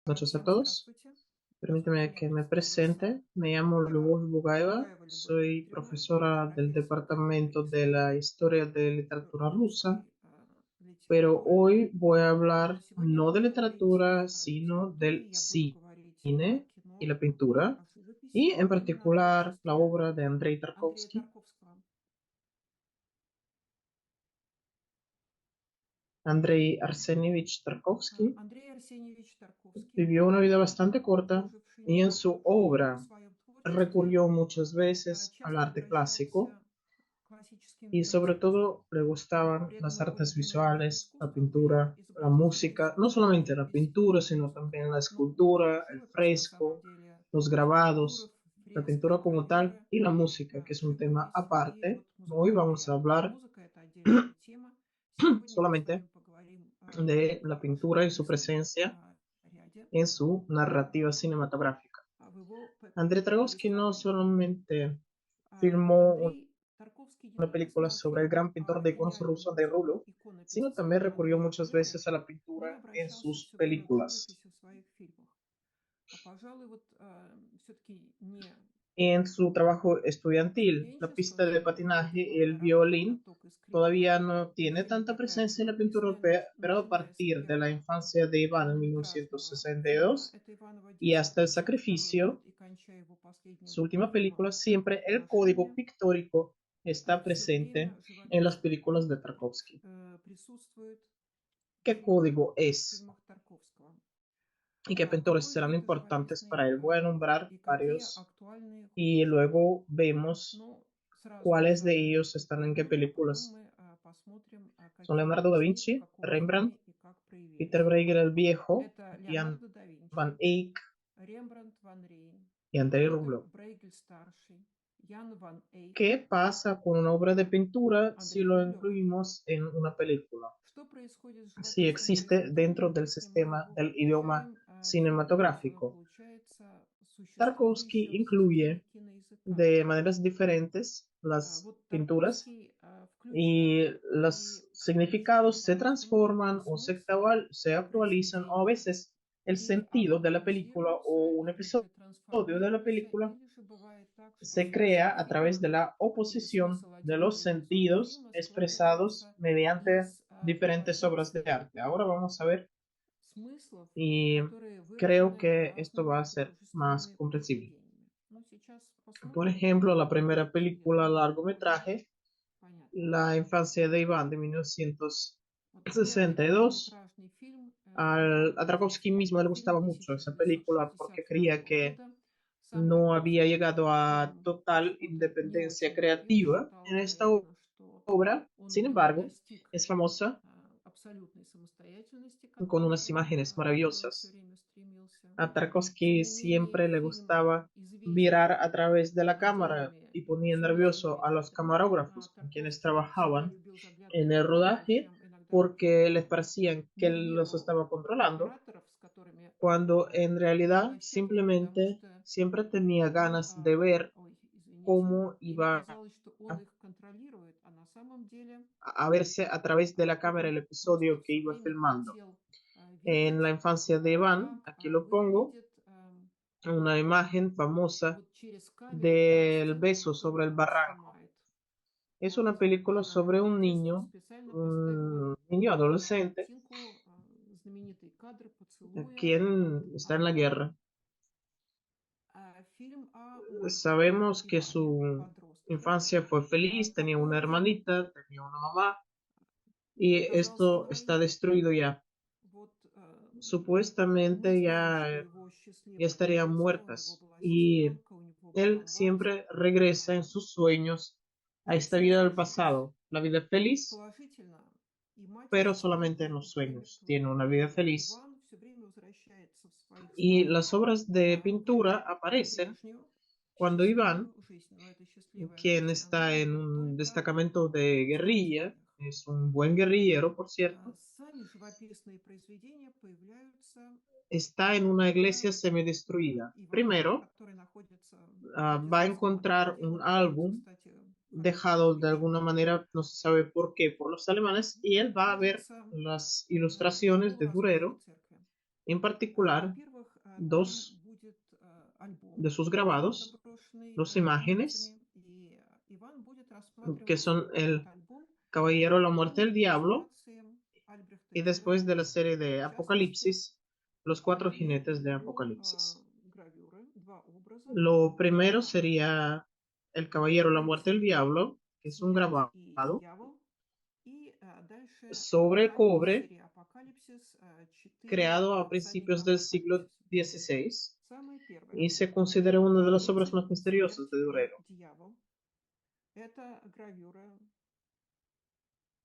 Noches a todos. Всем здравствуйте. Permíteme que me presente. Me llamo Lubov Bugaeva. Soy profesora del Departamento de la Historia de Literatura Rusa, Русской pero литературы. hoy voy a hablar Сегодня no de буду говорить literatura, о sino литературе, del я буду говорить о cine y кино, la pintura, о живописи, y en а именно о particular la творчестве obra de Andrei Андрея Tarkovsky. Тарковского. Andrei Arsenievich Tarkovsky Андрей Арсеньевич Тарковский, vivió una vida bastante corta проживший y en su в obra своем творчестве, recurrió muchas veces al часто arte clásico обращался к классическим y видам sobre искусства. todo le gustaban При этом las его artes любимые виды visuales, la искусства были pintura, la изобразительное música, no искусство, solamente la живопись pintura, и sino музыка. también la Но escultura, el живопись на самом fresco, деле, los скульптуры, grabados, la фрески, pintura como tal гравюры, y la música, que es un tema живопись и aparte. вот Hoy музыкальный vamos a ряд. hablar Музыка — это отдельная тема. Сегодня мы с solamente вами поговорим de la о pintura y su живописном presencia ряде, en su narrativa cinematográfica. в его Andrei Tarkovsky no повествовании. solamente filmó Андрей Тарковский una película снял sobre el фильм gran pintor о de iconos ruso гениальном Andrei Rublev, sino иконописце también recurrió Андрея muchas Рублеве, veces a la но pintura en обращался sus все время к películas. живописи в своих фильмах. Пожалуй, вот все-таки не En su trabajo estudiantil, la pista студенческого de периода, patinaje y el полтора года violín «Каток» и «Скрипка», todavía no tiene фильм tanta такая presencia en la pintura живописная, europea, pero a начиная с partir de la первого infancia de Iván en полнометражного фильма 1962 «Это Иваново y детство», hasta El 1962 Sacrificio, год, и кончая его последним su última фильмом película, siempre el código «Украшение», pictórico está все presente время en las живописный películas de элемент Tarkovsky. присутствует в ¿Qué фильмах, código es Тарковского. y qué pintores Какой же serán это importantes живописный para él? Voy a nombrar и какие varios актуальные y художники? luego vemos Ну, сразу cuáles de назову ellos несколько están en qué имен, а потом películas. мы посмотрим, Son какие Leonardo da из них в Vinci, каком Rembrandt, фильме и как Peter проявились. Bruegel el Viejo, Это Jan Леонардо да Винчи, van Eyck Рембрандт ван Рейн, y Andrei Петер Rublev. Брейгель-старший, Ян ван Эйк, ¿Qué pasa con una obra de pintura si Андрей lo Рублев. incluimos en una película? Что происходит с Si живописным existe произведением, dentro del если мы sistema его del idioma включаем в фильм? То есть оно cinematográfico. получается Tarkovsky существующим в системе incluye киноязыка. de maneras diferentes las Вот pinturas Тарковский y включает, los и significados se по-разному transforman o смысл se actualizan o a произведения. veces el И sentido de la película o актуализируется un или же episodio de la трансформируется, película или же бывает так, что se crea смысл a través de фильма la или oposición смысл de отдельного los эпизода sentidos фильма expresados складывается mediante из diferentes obras de композиции arte. Ahora vamos a ver смыслов, y которые creo выражены que esto va разными a ser más художественными comprensible. произведениями. Ну, сейчас Por посмотрим, ejemplo, la и primera película я думаю, будет largometraje, понятно. La infancia de Iván de Вот первый 1962. полнометражный фильм A «Иваново Tarkovsky детство». mismo le Фильм gustaba mucho esa película porque creía 1962 que года. Сам no había Тарковский llegado a фильм total смотрит не independencia очень любил, creativa считал, en esta вероятно, что obra. он Sin не embargo, достиг es famosa абсолютной самостоятельности, к con unas imágenes которой все maravillosas. время стремился. A Тем Tarkovsky не менее, siempre le фильм gustaba mirar известен a través de la cámara отдельными y ponía nervioso серьезными a los кадрами. camarógrafos con quienes Тарковский всегда trabajaban любил en заглядывать el в кадры, rodaje чем иногда porque les parecían que él los нервировал estaba controlando, операторов, с которыми cuando en realidad беседовал, потому simplemente что siempre tenía им, ganas de ver ой, извините, cómo им iba казалось, что он их контролирует, а на самом деле a verse a través de la cámara он el просто episodio que все iba время filmando. хотел En la видеть, infancia de Iván, как aquí lo pongo, выглядит una imagen famosa вот через камеру та del сцена, beso которую sobre el он barranco. снимает. Es una película sobre Отец специально поставил un niño adolescente, картинку, знаменитый кадр поцелуя quien está en la guerra. фильм о мальчике Sabemos que Иване, su подростке, infancia fue feliz, tenía una который hermanita, tenía una mamá, y сказал esto está своим, destruido ya. вот Supuestamente мы знаем, что ya его ya счастливое estarían детство, у него muertas. была Y сестренка, у него была él мать, siempre regresa en sus sueños a esta vida del чувствующий pasado, la vida feliz, положительно. И мать, и pero solamente en сестренка los были sueños. мертвы. Tiene una vida И feliz. Иван все время возвращается в своих Y снах las obras de в pintura эту aparecen прежнюю cuando Iván, счастливую жизнь. Но эта счастливая quien жизнь, она está en будет un только destacamento de в guerrilla, сновидениях. es un buen guerrillero, por cierto, Сами живописные произведения появляются está en una iglesia когда semidestruida. Иван, Primero, который находится в va a партизанском encontrar отделе, un он находится, álbum кстати, в хорошем dejado de подвижном alguna manera, no se sabe por qué, por los alemanes, y él va a ver находится las в ilustraciones de Durero, полуразрушенной церкви. en particular dos будет альбом de sus grabados, заброшенный dos узниками, imágenes, и Иван будет que рассматривать son этот el альбом Caballero, la по muerte del diablo, интерпретации Альбрехта y Дюрера, después de la serie de в частности, Apocalipsis, los cuatro две jinetes de его Apocalipsis. гравюры, два образа. Lo primero Это sería el Caballero, la muerte del рыцарь, diablo, que es un смерть и grabado дьявол. И дальше sobre камень из cobre серии Апокалипсис 4 creado a всадника principios del siglo Апокалипсиса. XVI Самое первое. y se considera una de las obras Рыцарь, más misteriosas смерть de и Durero. дьявол. Это гравюра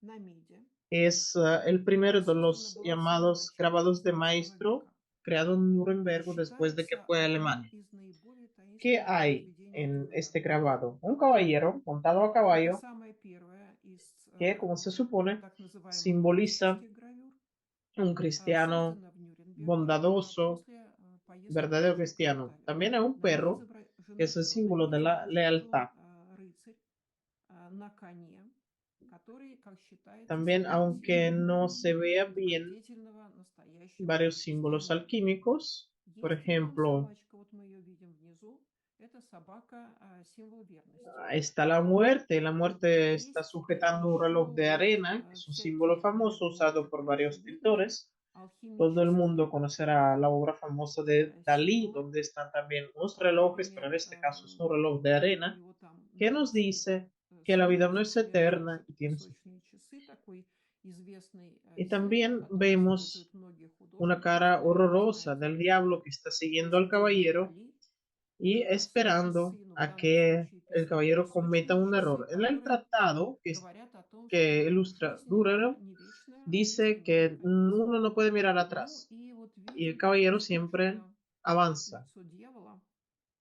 на миде. Es el primero de Создана los была в самом llamados начале grabados de XIX maestro, века. creado en Nuremberg después de que Считается fue a одним Alemania. из наиболее ¿Qué таинственных hay произведений en Дюрера. este grabado? Un caballero montado a Это caballo самое первое из que, como se supone, так называемых simboliza мистических гравюр, un cristiano создано в Нюрнберге bondadoso, после поездки verdadero Георга в cristiano. Италию. También hay un На ней perro que изображены es el все. На símbolo ней de la изображен lealtad. рыцарь на коне, который, как считается, También, aunque символизирует no se vea bien, добродетельного, настоящего varios símbolos христианина. alquímicos. Por Есть рядом ejemplo, собачка, вот мы ее видим внизу. Это собака, символ верности. está la muerte. La muerte está Есть sujetando un еще reloj de вот arena, que es un símbolo всякие famoso usado гравюры por varios современные, pintores. Todo el mundo алхимические, conocerá la obra famosa de Dalí, символы. donde están también unos relojes, pero Например, en este caso es un reloj de у arena, него там que на nos ручке dice que la vida no сверху es лежат eterna y tiene su fin. песочные часы, такой известный Y символ, también который vemos используют многие una художники. cara Вероятно, horrorosa знаете del об этом. diablo que está siguiendo al Произведение caballero Дали. y Это все esperando часы, но в a данном que случае el caballero cometa песочные un часы, error. En el которые tratado говорят о том, que что ilustra жизнь Durero, не вечная, есть dice неминуемый que конец. uno no puede mirar Ну atrás и вот y el видим такое caballero siempre страшное avanza. лицо дьявола,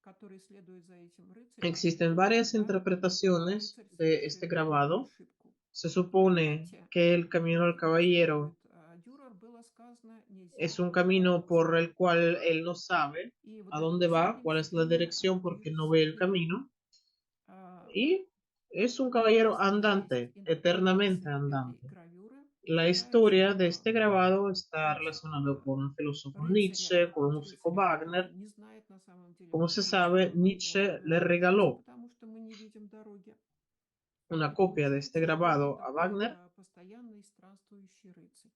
который следует за этим рыцарем. Existen varias Да? interpretaciones Рыцарь de este совершил великую grabado. ошибку. Se В supone трактате, que el camino al который caballero цитирует Дюрер, было сказано: es нельзя un camino торопиться. por el cual él no sabe И вот a этот dónde va, cuál es la темень dirección, porque no движется ve el вперед. camino. Y es un caballero Есть andante, eternamente интерпретация этой andante. гравюры. La Считается, historia de что este grabado está вот relacionada con el filósofo рыцаря, Nietzsche, con el músico рыцаря, который Wagner. не знает на самом деле Como se пути, sabe, он Nietzsche le заблудился, regaló потому что мы не видим дороги. una И copia de este получается, что это grabado a такой Wagner постоянный странствующий рыцарь.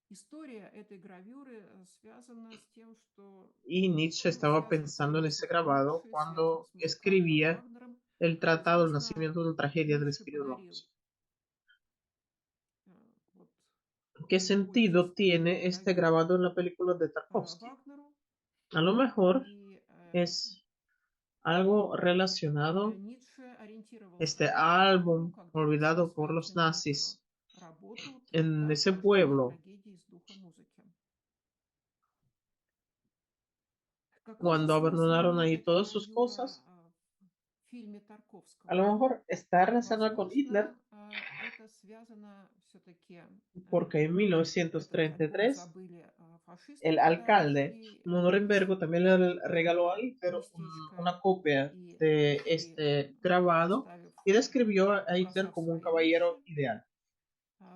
История этой гравюры связана с тем, что y Nietzsche estaba связана с pensando en ese творчеством grabado юноши, связана cuando с музыкантом escribía Вагнером. el tratado del Возможно, nacimiento de la tragedia del Ницше espíritu подарил Logos. вот ¿Qué такой sentido эскиз tiene este гравюры grabado en la película de Tarkovsky? Вагнеру. A lo mejor И es algo relacionado, Ницше este ориентировался на Вагнеру, álbum когда писал olvidado por свою los знаменитую nazis работу en «Трактат ese о рождении pueblo, трагедии из духа музыки». Какой же cuando abandonaron смысл ahí эта todas sus гравюра cosas. в фильме A Тарковского? lo mejor está relacionado con Hitler, Возможно, это связано все-таки, porque en этот альбом 1933 забыли фашисты, el когда alcalde шли Nuremberg también le regaló a в Hitler местечко una copia и de ушли, este grabado оставив, y describió a Hitler побросав como un свои вещи. caballero ideal.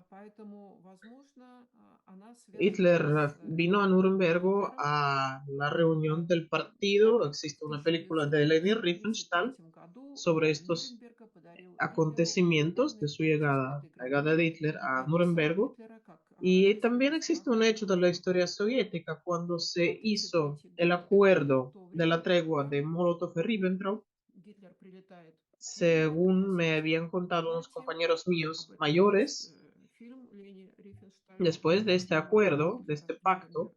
Поэтому, возможно, она связана Hitler с vino a Nuremberg Гитлером. a la reunión del partido. Так Existe в una película de Leni Riefenstahl 1933 году sobre мэр estos Нюрнберга подарил Гитлеру acontecimientos de уникальный su пятисвятой la llegada de гравюры Hitler a и описал Nuremberg. Гитлера как Y рыцаря también без existe права un на hecho de кровь. la historia soviética cuando se hizo 1933 el год — это acuerdo то de la время, tregua когда de Molotov y Ribbentrop. Гитлер прилетает в Нюрнберг Según me носить habían contado unos мантию. compañeros Об míos этом есть mayores, фильм Лени Рифеншталь después de este acuerdo, de «Гитлера este в pacto, Нюрнберг».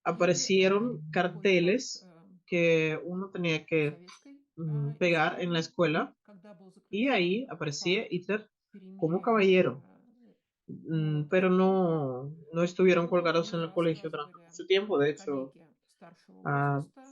И aparecieron после carteles que uno tenía que советской pegar en la истории, escuela когда был y заключен ahí aparecía пакт Hitler como перемирия caballero. Pero Молотов-Риббентроп. no estuvieron Ну, colgados en мне el colegio durante рассказывали mucho tiempo. De hecho, коллеги старшего ah, возраста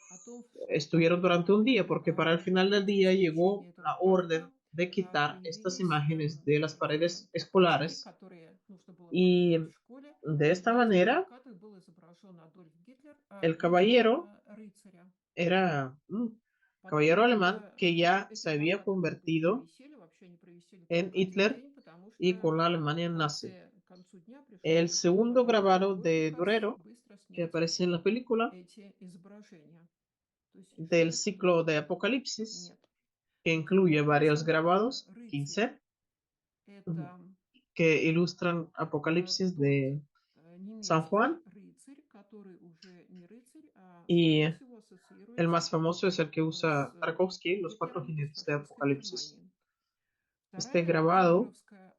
о том, что estuvieron durante un día porque para el final del при día llegó заключении этого la orden пакта de quitar estas появились imágenes de las такие paredes плакатики, escolares которые нужно было y повесить в школе. de esta На этих manera плакатах был изображен Адольф Гитлер el в виде caballero рыцаря. era un caballero Потом alemán que ya эти se había плакаты долго не convertido провисели, вообще не провисели en только один Hitler день, потому y что con la в Alemania nazi. конце концу дня El пришлось segundo поработать grabado вдоль de Пикассо, Durero, быстро que снять aparece en la película, эти изображения. То есть del что? ciclo de Apocalipsis, Нет. que incluye varios Видите, grabados, рыцарь 15, это que ilustran Apocalipsis тот de San немецкий Juan, рыцарь, который уже не рыцарь, а, y скорее всего, el ассоциируется más famoso es el que с usa Tarkovsky, Los Cuatro Гитлером и с Jinetes de фашистской Apocalipsis. Германией. Este Вторая grabado, тюдоровская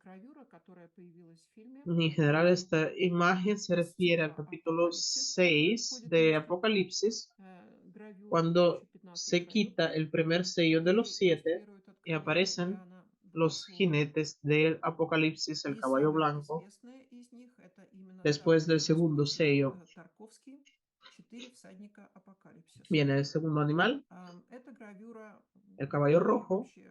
гравюра, которая появилась в фильме, en general, esta imagen se из refiere al цикла capítulo «Апокалипсис». Там 6 происходит de несколько Apocalipsis, гравюр, cuando 15 se гравюр, quita el primer sello de los которые 7 иллюстрируют y откровение aparecen Иоанна los Богослова. jinetes del Apocalipsis, el И caballo самая blanco. известная из них — это именно та, Después del которую segundo использует sello Тарковский, «Четыре всадника Апокалипсиса». viene el segundo animal, Эта гравюра el caballo rojo, вообще,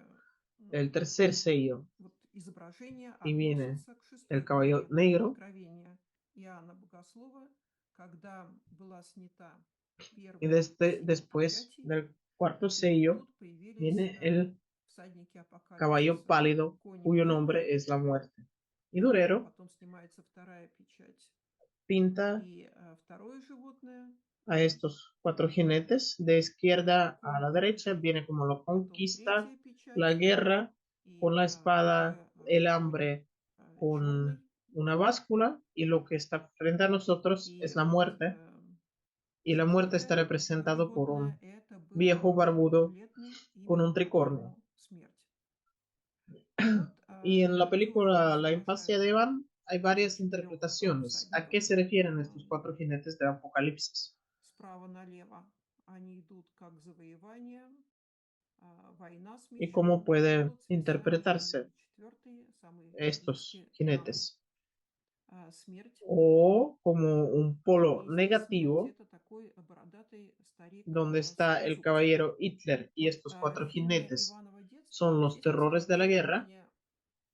el tercer sello вот изображение y viene относится к el шестой caballo главе negro. Откровения Иоанна Богослова, когда была снята Y первая из desde, 7 después печатей, del cuarto и sello тут появились viene el всадники caballo Апокалипсиса, pálido, кони cuyo бледные, nombre es la muerte. Y Durero потом снимается вторая печать. pinta И второе животное, a estos cuatro jinetes de izquierda a конь la derecha, бледный, viene como la потом conquista, третья la печать, guerra, con и la espada, уже el конь hambre, con черный, una báscula, y lo que está frente a nosotros es и la вот muerte, y la muerte está четвертое representado por животное — un это был viejo конь barbudo бледный, con имя un tricornio. которому смерть. И вот Y en la актеры película La infancia изображают de Evan hay этих varias четырех interpretaciones. ¿A всадников qué se refieren estos cuatro jinetes de Apocalipsis? справа налево. Они идут как завоевание, война с ¿Y мечом, cómo puede голод с мясом. interpretarse И четвертый, самый estos близкий нам, jinetes? смерть. O como un polo И здесь смерть — negativo, это такой бородатый старик donde с está el трезубцем. caballero Hitler y Вот estos в cuatro фильме jinetes «Иваново детство» son los здесь terrores de la постановочное guerra, мнение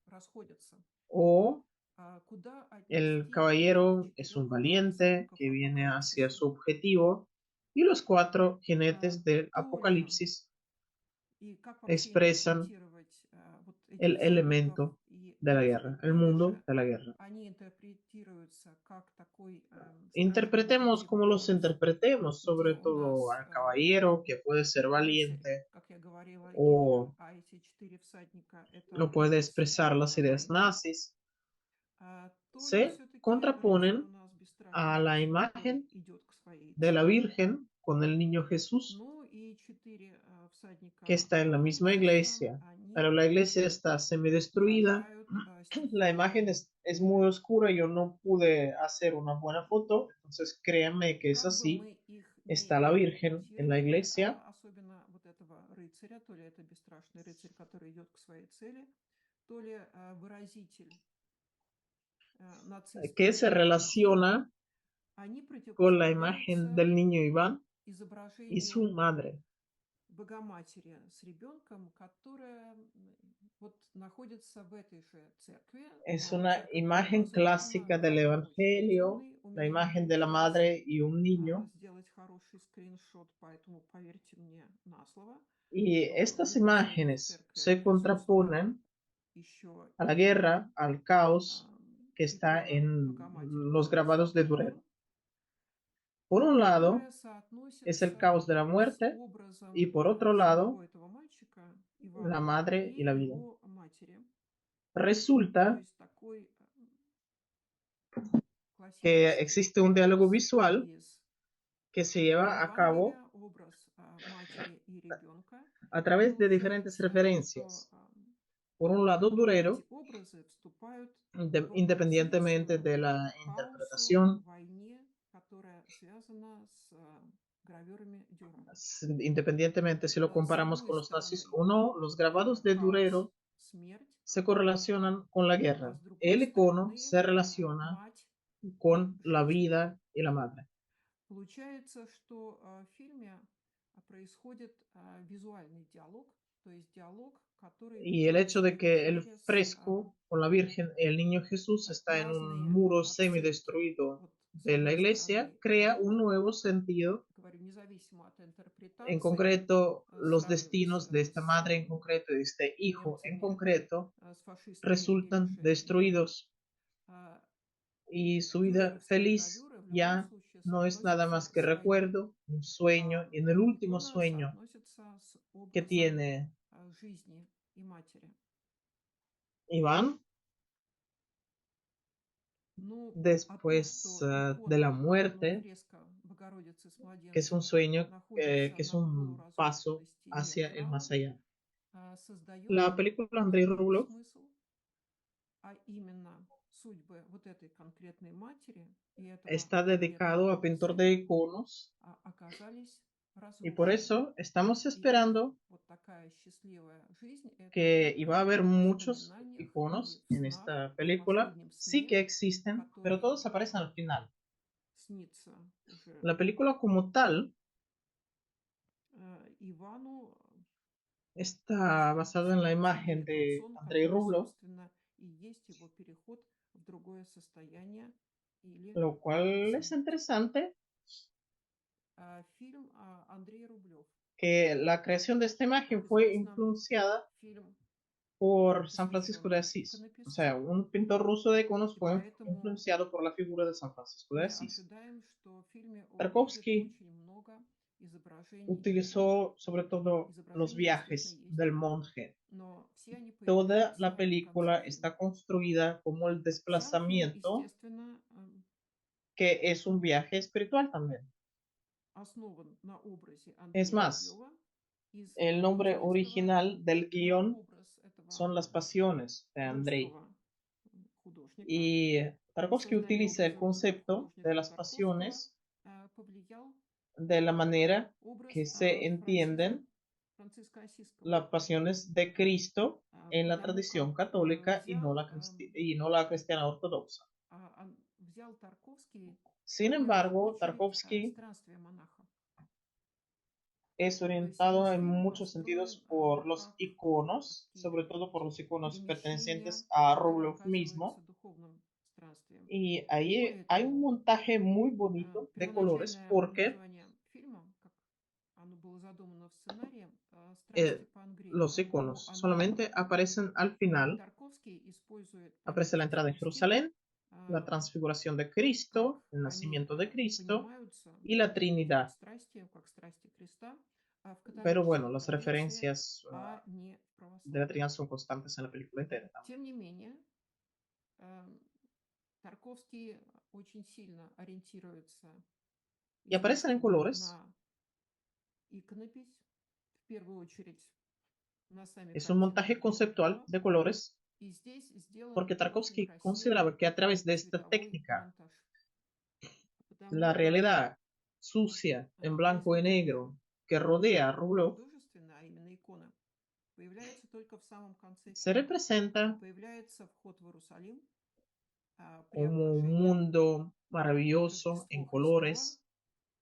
расходятся. o Куда el отнести этих caballero es un четырех valiente всадников que viene hacia Апокалипсиса? su objetivo, y los cuatro jinetes del То ли, Apocalipsis и как вообще expresan интерпретировать вот этих el всадников elemento и de la рыцарей? guerra, el Или mundo же de la guerra. они интерпретируются как такой страшный Interpretemos como детективный los образ, interpretemos, sobre где у todo нас al caballero, que puede ser рыцарь, valiente как я говорила, Гитлер, o а эти четыре всадника — lo это puede рыцари expresar las ideas войны, nazis, то ли se все-таки рыцарь у contraponen нас бесстрашный a la рыцарь, который imagen идет к своей de la цели? Virgen con el niño Jesús Ну и четыре que всадника está en la misma Апокалипсиса, iglesia, pero они la iglesia está semidestruida. выражают La стихию. imagen es muy oscura, yo no pude hacer una buena foto, entonces créanme que es Как бы así. мы их не Está la Virgen en la интерпретировали, iglesia, особенно вот этого рыцаря, то ли это бесстрашный рыцарь, который идет к своей цели, то ли выразитель que нацистской se идеи, relaciona они con la imagen противопоставляются del niño Iván y su изображению madre. Богоматери с ребенком, которая вот находится в этой же церкви, Es но una церковь imagen преобразована, clásica del кадр очень Evangelio, темный. У la меня не imagen de la получилось madre y un niño. сделать хороший скриншот, поэтому поверьте мне на слово, Y что estas внутренние imágenes церкви se присутствуют contraponen еще a la и guerra, al caos que está икона en Богоматери los grabados de Durero. Всеотечества, Por un lado которая es el соотносится caos de la с muerte y образом por otro lado самого этого мальчика la Ивана madre y и la vida. его матери. То Resulta есть такой que классический existe un diálogo образ visual из que se lleva a cabo Евангелия, образ матери и ребенка. a И través de diferentes получается, что referencias. Por un lado, эти Durero, образы вступают в independientemente оппозицию de la хаосу, interpretación, войне, которая связана с гравюрами Дюра. independientemente si lo С comparamos одной con los nazis стороны, o no, los grabados de хаос, Durero смерть, se correlacionan con la а guerra. с другой El icono стороны, se relaciona мать и con la жизнь. vida y la madre. Получается, что в фильме происходит визуальный диалог, то есть диалог, который Y el hecho de ведется que el через fresco con la Virgen y el niño Jesús está en un разные muro отсылки. semidestruido Вот с de la одной iglesia, стороны crea un Гитлер, nuevo sentido, говорю, независимо от en интерпретации, concreto los destinos de сравнивается esta с madre en concreto y de este hijo en немцами, concreto, с фашистами или resultan же destruidos y su vida Гитлеровские feliz гравюры в любом ya случае no es nada соотносятся más с que войной. recuerdo, un sueño, y en el último Икона sueño соотносится с que образом tiene жизни и матери. Iván Ну, а то, después что de la икона над muerte, фреска Богородицы с que es un младенцем sueño, находится que es на un paso полуразрушенности hacia el Иерусалима, más allá. создает La película Andrei новый Rublev смысл, а именно судьбы вот этой конкретной матери и этого está dedicado конкретного a pintor de сына iconos оказались y por разрушены. eso estamos И esperando вот такая счастливая жизнь– это que iba a только haber в muchos воспоминаниях и iconos в en снах, esta и в película. последнем Sí сне, que existen, pero который todos aparecen al final. снится уже La película como tal Ивану, está basada en la Сергей imagen тот de сон, Andrei который, Rublev, собственно, и есть его переход в другое состояние или lo cual es смерть. interesante, Фильм Андрей Рублев. que la creación de esta imagen Как fue известно, influenciada фильм por San Francisco de посвященный Asís. O sea, иконописцу, un pintor ruso de iconos и fue поэтому influenciado por la figura de San Francisco de мы Asís. ожидаем, что в фильме будет Tarkovsky очень много изображений икон. utilizó sobre todo los Изображения действительно viajes есть, del monje. но все они Toda появляются la в конце película фильма. está construida como el Сам фильм, desplazamiento, естественно, que es un viaje espiritual también. основан на образе Es Андрея más, Рублева из el nombre интересного original del guión прообраз этого son las pasiones de Andrei. русского художника. Y Tarkovsky Создание utiliza el образа русского concepto de художника las Тарковского pasiones повлиял de la manera образ que se entienden Франциска Осиского, las pasiones de Cristo en la потому tradición как católica y no la cristiana ortodoxa. взял Тарковский Sin в первую embargo, очередь Tarkovsky странствие монаха. es То есть весь orientado en фильм muchos построен sentidos por los как iconos, sobre такие todo por los iconos перемещения, pertenecientes a которые Rublev mismo. оказываются духовным странствием. Y Более ahí hay un того, montaje muy bonito de colores первоначальное porque название фильма, как оно было задумано в сценарии, «Страсти eh, по los iconos Андрееву». solamente aparecen al И final. Тарковский использует Aparece la понятие entrada en стилистики, Jerusalén, la transfiguración de как Cristo, el они nacimiento de Cristo понимаются, y la эти Trinidad. страсти, как страсти Христа, в Pero bueno, католической las традиции, referencias а не в de la православной. Trinidad son constantes en la película entera también. Тем не менее, Тарковский очень сильно ориентируется, Y aparecen en естественно, colores. на иконопись, в первую очередь на сами Es un картины montaje Андрея conceptual Рублева. de colores И здесь сделан porque очень Tarkovsky красивый consideraba que a través de esta цветовой técnica монтаж. Потому la как realidad sucia en blanco y произведение negro que rodea a Rublev художественное, а именно икона, появляется только в самом конце se фильма. representa Появляется вход в Иерусалим, como un преображение, mundo maravilloso Рождество en Христово, colores,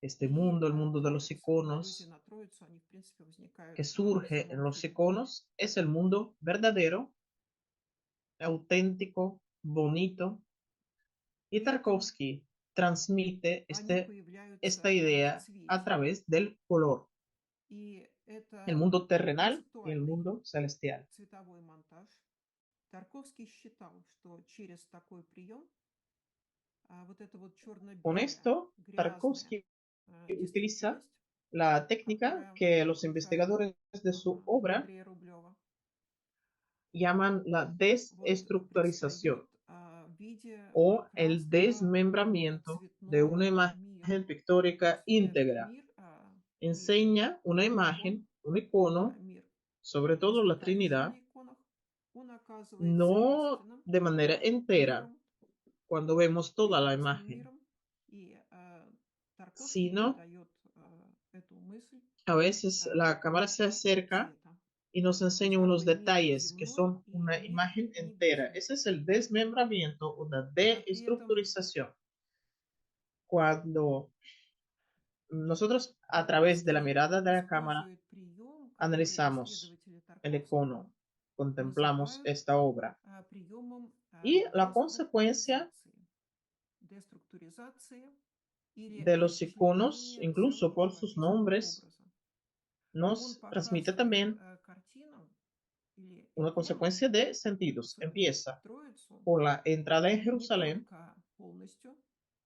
este и mundo, el mundo de los Троица. Аллюзии iconos на Троицу, они, в принципе, возникают que в surge en самом los фильме. iconos, es el mundo verdadero, auténtico, bonito. Y При этом Tarkovsky transmite они esta появляются в idea a цвете. través del color, И el это mundo terrenal y el концептуальный mundo celestial. цветовой монтаж. Тарковский считал, что через такой прием вот эта вот Con черно-белая, esto, грязная Tarkovsky utiliza действительность, la técnica которая que los окружает investigadores de su obra Андрея Рублева, llaman la вот desestructurización предстает в виде o el прекрасного desmembramiento de una цветного мира. imagen То pictórica есть этот íntegra. мир, мир Enseña una икон, imagen, un icono, мир sobre todo la изображений Trinidad, на иконах, он оказывается no истинным de manera entera миром, cuando vemos toda la прекрасным imagen, миром. И Тарковский sino передает эту мысль a veces la cámara se помощью acerca цвета. y nos То есть enseña как unos бы мир detalles que земной son и una мир imagen entera. небесный. Ese es el desmembramiento o la При этом deestructurización. Cuando nosotros a través de la Тарковский mirada de la cámara использует прием, который analizamos исследователи el Тарковского icono, contemplamos называют esta obra приемом y la consecuencia деструктуризации. Деструктуризации или de los iconos, расчленения incluso самого por sus живописного nombres, образа. Он nos transmite показывает también картину или una икону, consecuencia de sentidos. Empieza Троицу, por la entrada en не Jerusalén, только полностью,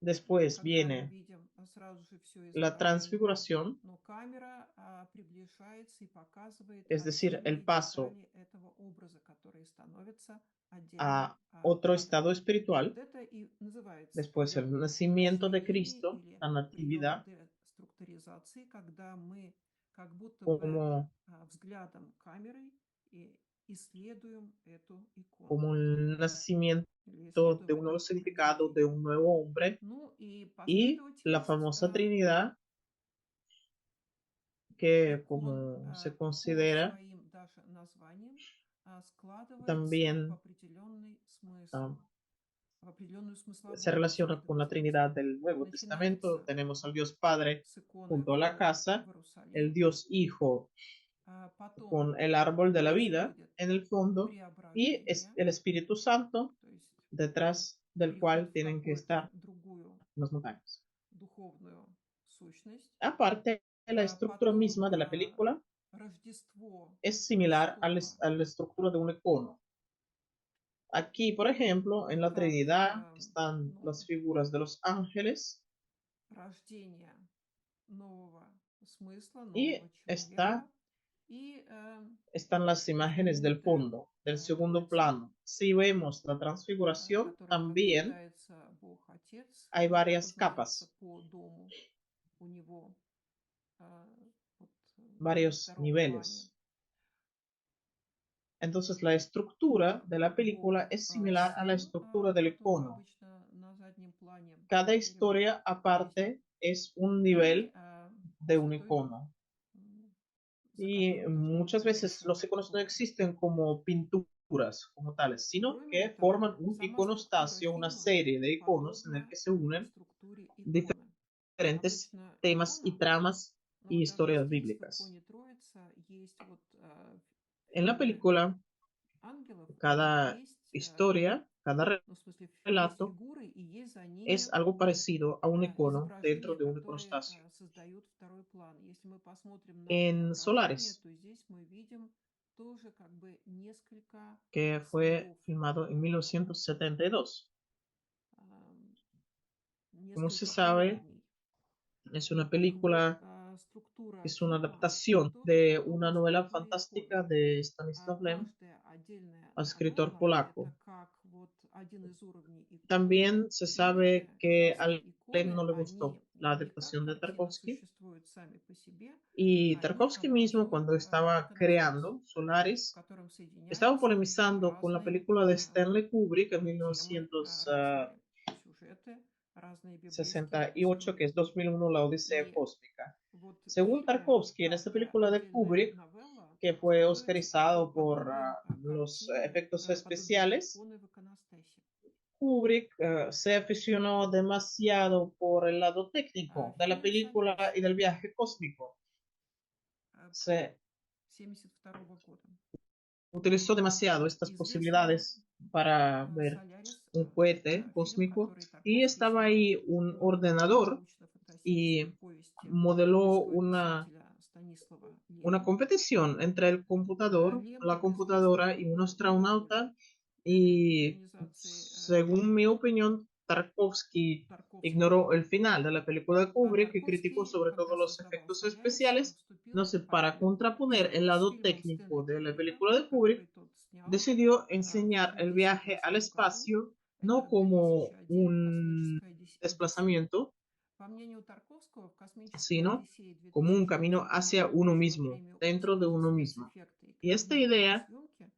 Después когда мы viene видим сразу же все la изображение, transfiguración, но камера приближается и показывает es decir, el отдельные paso детали этого образа, которые становятся отдельным a otro кадром. estado Вот espiritual. это и называется Después el nacimiento de расслоение Cristo, или la прием natividad, деструктуризации, когда мы как будто бы como, взглядом камеры и исследуем эту икону como el nacimiento или de исследуем un это nuevo significado, de произведение. un nuevo hombre, Ну и y la последовательность famosa Trinidad, que икон como se по considera своим даже названиям складывается también ah, в определенную se смысловую relaciona con la последовательность. Trinidad del Nuevo Testamento. Начинается Tenemos al Dios Padre с иконы junto a la вход casa, в Иерусалим, el Dios Hijo потом con el árbol de la vida происходит en el fondo y преображение, el Espíritu Santo то есть detrás del переход cual в tienen que какую-то estar другую las montañas. духовную сущность. Aparte, la estructura Потом misma de la película Рождество es similar Христова, a la estructura de un icono. Aquí, por ejemplo, en la как Trinidad están las figuras de los ángeles рождение нового смысла, y нового человека. И están las imágenes del знаменитая fondo, del segundo картина, plano. Si vemos la transfiguración, которым también почитается Бог Отец hay и varias обозначается capas, по дому у него вот, на varios втором плане. niveles. Entonces, la estructura de la película Бог es similar a la Сын, estructura del который icono. обычно на заднем плане Cada переводят historia aparte es un и nivel de un Святой Дух, icono. за Y которым должна быть muchas veces совершена los iconos no икона. existen como pinturas como tales, sino Кроме que этого, forman un сама структура iconostasio, una фильма serie de iconos en el подобна que se unen структуре иконы. diferentes Обычно temas y икона, tramas ну y вот даже historias здесь в bíblicas. иконе Троица есть вот En la фигуры película, ангелов, и cada есть, historia, cada ну в смысле, есть relato фигуры, и есть за ними es algo parecido a un icono dentro изображения, de un которые iconostasio. создают второй план. Если мы посмотрим на En преображение, Solaris, то здесь мы видим тоже как бы несколько que fue слоев, filmado en 1972. Como se несколько sabe, уровней. es una И как бы película, структура es una фильма adaptación тоже de una подобна novela структуре fantástica иконы. de Stanisław Lem, Каждая отдельная escritor новелла — polaco. это как вот один из уровней иконы. También se И sabe эти que части a Lem иконы, no le gustó они la не как adaptación de картина Tarkovsky, существуют сами по себе, y они Tarkovsky mismo, образуют cuando estaba иконостас, creando в Solaris, котором estaba соединяются polemizando con la разные película de Stanley Kubrick en темы, 1968, разные сюжеты, разные библейские que es истории. 2001, La Odisea И Cósmica. вот в Según фильме Tarkovsky, en esta каждая película de отдельная Kubrick, новелла que fue становится как бы oscarizado por подобием los картины, efectos подобием especiales, иконы в иконостасе. Kubrick se aficionó demasiado por el lado técnico de la Фильм película «Солярис» y del viaje cósmico. Se 1972 года. utilizó demasiado estas Известный posibilidades para ver «Солярис» un — cohete это фильм, cósmico который y Тарковский estaba снял ahí un по ordenador научно-фантастической y повести modeló польского писателя Станислава una Лема. competición entre el computador, Лем, la как computadora известно, y un был руководит astronauta этой y экранизацией según mi opinión, Tarkovsky Тарковского. ignoró el final de la película de А Kubrick y criticó Тарковский, sobre todo когда los создавал efectos «Солярис», он especiales. No вступил sé, в para параллель contraponer el с lado фильмом Стэнли técnico de la Кубрика, película de который Kubrick, тот снял decidió в enseñar el viaje al 1988 году. espacio Это no como 2001 un «Космическая Одиссея». desplazamiento, По мнению Тарковского, в «Космической sino Одиссее» como un camino 2001 hacia года uno получила mismo, премию dentro «Оскар» de за uno mismo. спецэффекты и Y esta костюмированные idea съемки.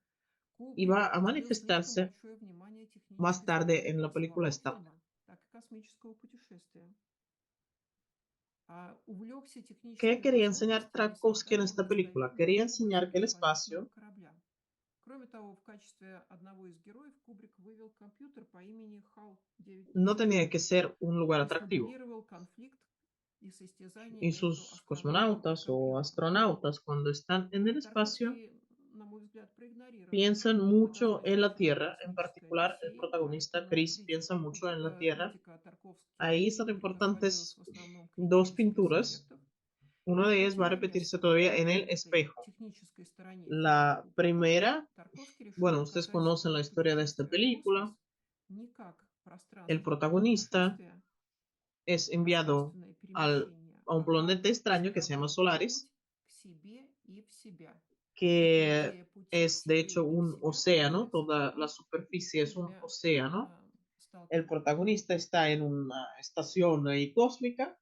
Кубрик iba a уделил слишком manifestarse большое внимание más технической tarde стороне en la как película самого Star. фильма, так и космического путешествия. Увлекся ¿Qué техническими quería enseñar возможностями Tarkovsky en создания esta película? достоверного Quería образа enseñar que el межпланетного espacio корабля. Кроме того, в качестве одного из героев Кубрик вывел компьютер по имени no HAL-9000 tenía que ser un lugar и atractivo. смоделировал конфликт и состязание Y между sus астронавтом и cosmonautas o компьютером. astronautas, cuando están en el espacio, Тарковский, на мой взгляд, проигнорировал piensan mucho en la разработчикам Tierra. En «Космической particular, el Одиссеи». protagonista Chris piensa mucho en la Tierra. Критика Ahí son Кубрика сводилась importantes в основном к dos критике pinturas. спецэффектов. Una И de ellas va a repetirse todavía en el этой espejo. технической стороне фильма La Кубрика primera, Тарковский решил bueno, ustedes показать conocen la historia de esta путешествие в космос película. не как el пространственное protagonista путешествие, es enviado пространственное al, перемещение, a un planeta extraño que se llama это Solaris, путь к себе и в себя. И que идея пути к es de себе hecho и в un себя océano, появляется в toda la таком superficie es un фильме océano. El «Сталкер». protagonista está en una estación cósmica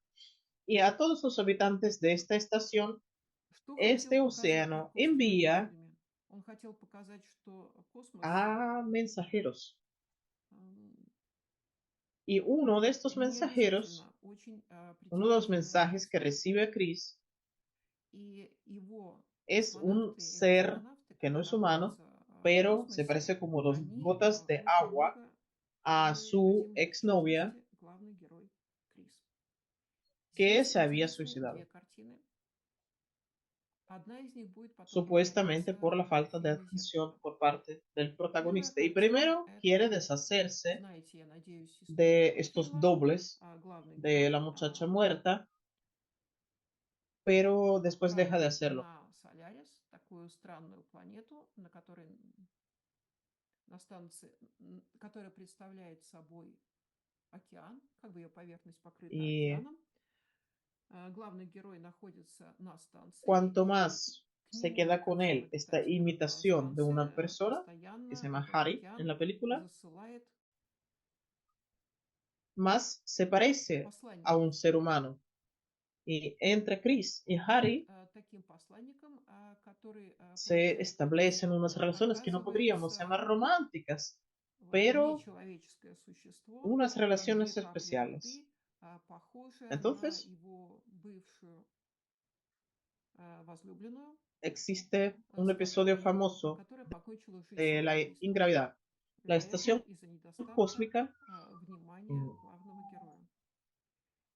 y a todos los habitantes de esta estación, Что хотел este показать océano Тарковский в этом envía фильме? Он хотел показать, что космос a mensajeros. м, Y uno de estos не mensajeros, обязательно очень uno de los притягательное mensajes que место. recibe Chris, И его es un космонавты, ser экокосмонавты, que no когда es humano, находятся в pero se космосе, parece como dos они gotas de очень agua много a su приземляют, в exnovia частности, главный герой Крис. que Здесь se había интересны две suicidado, картины. Одна из них будет потом supuestamente por повторяться la в falta de фильме atención «Зеркало». por parte del Первая protagonista. Y картина– primero quiere это, deshacerse знаете, я надеюсь, историю de этого estos фильма. dobles Главный de la герой muchacha muerta, pero después deja de отправлен hacerlo. на Солярис, такую странную планету, на которой на станции, которая представляет собой океан, как бы ее поверхность покрыта Y океаном. Главный герой находится на станции, cuanto и más к se нему, queda ко con всем él esta обитателям imitación de станции, una persona, que se постоянно llama этот Harry en океан la película, засылает más se parece a посланников. un ser humano. Y entre Chris y И вот Harry таким посланником, который se получает Крис, establecen unas relaciones que no podríamos оказывается llamar románticas, вот pero нечеловеческое существо, unas как две relaciones капли especiales. воды, похожее на Entonces, его бывшую возлюбленную, existe un с episodio которой, famoso которая покончила жизнь de la самоубийством. ingravidad. La Вероятно, estación из-за недостатка cósmica, внимания главного героя.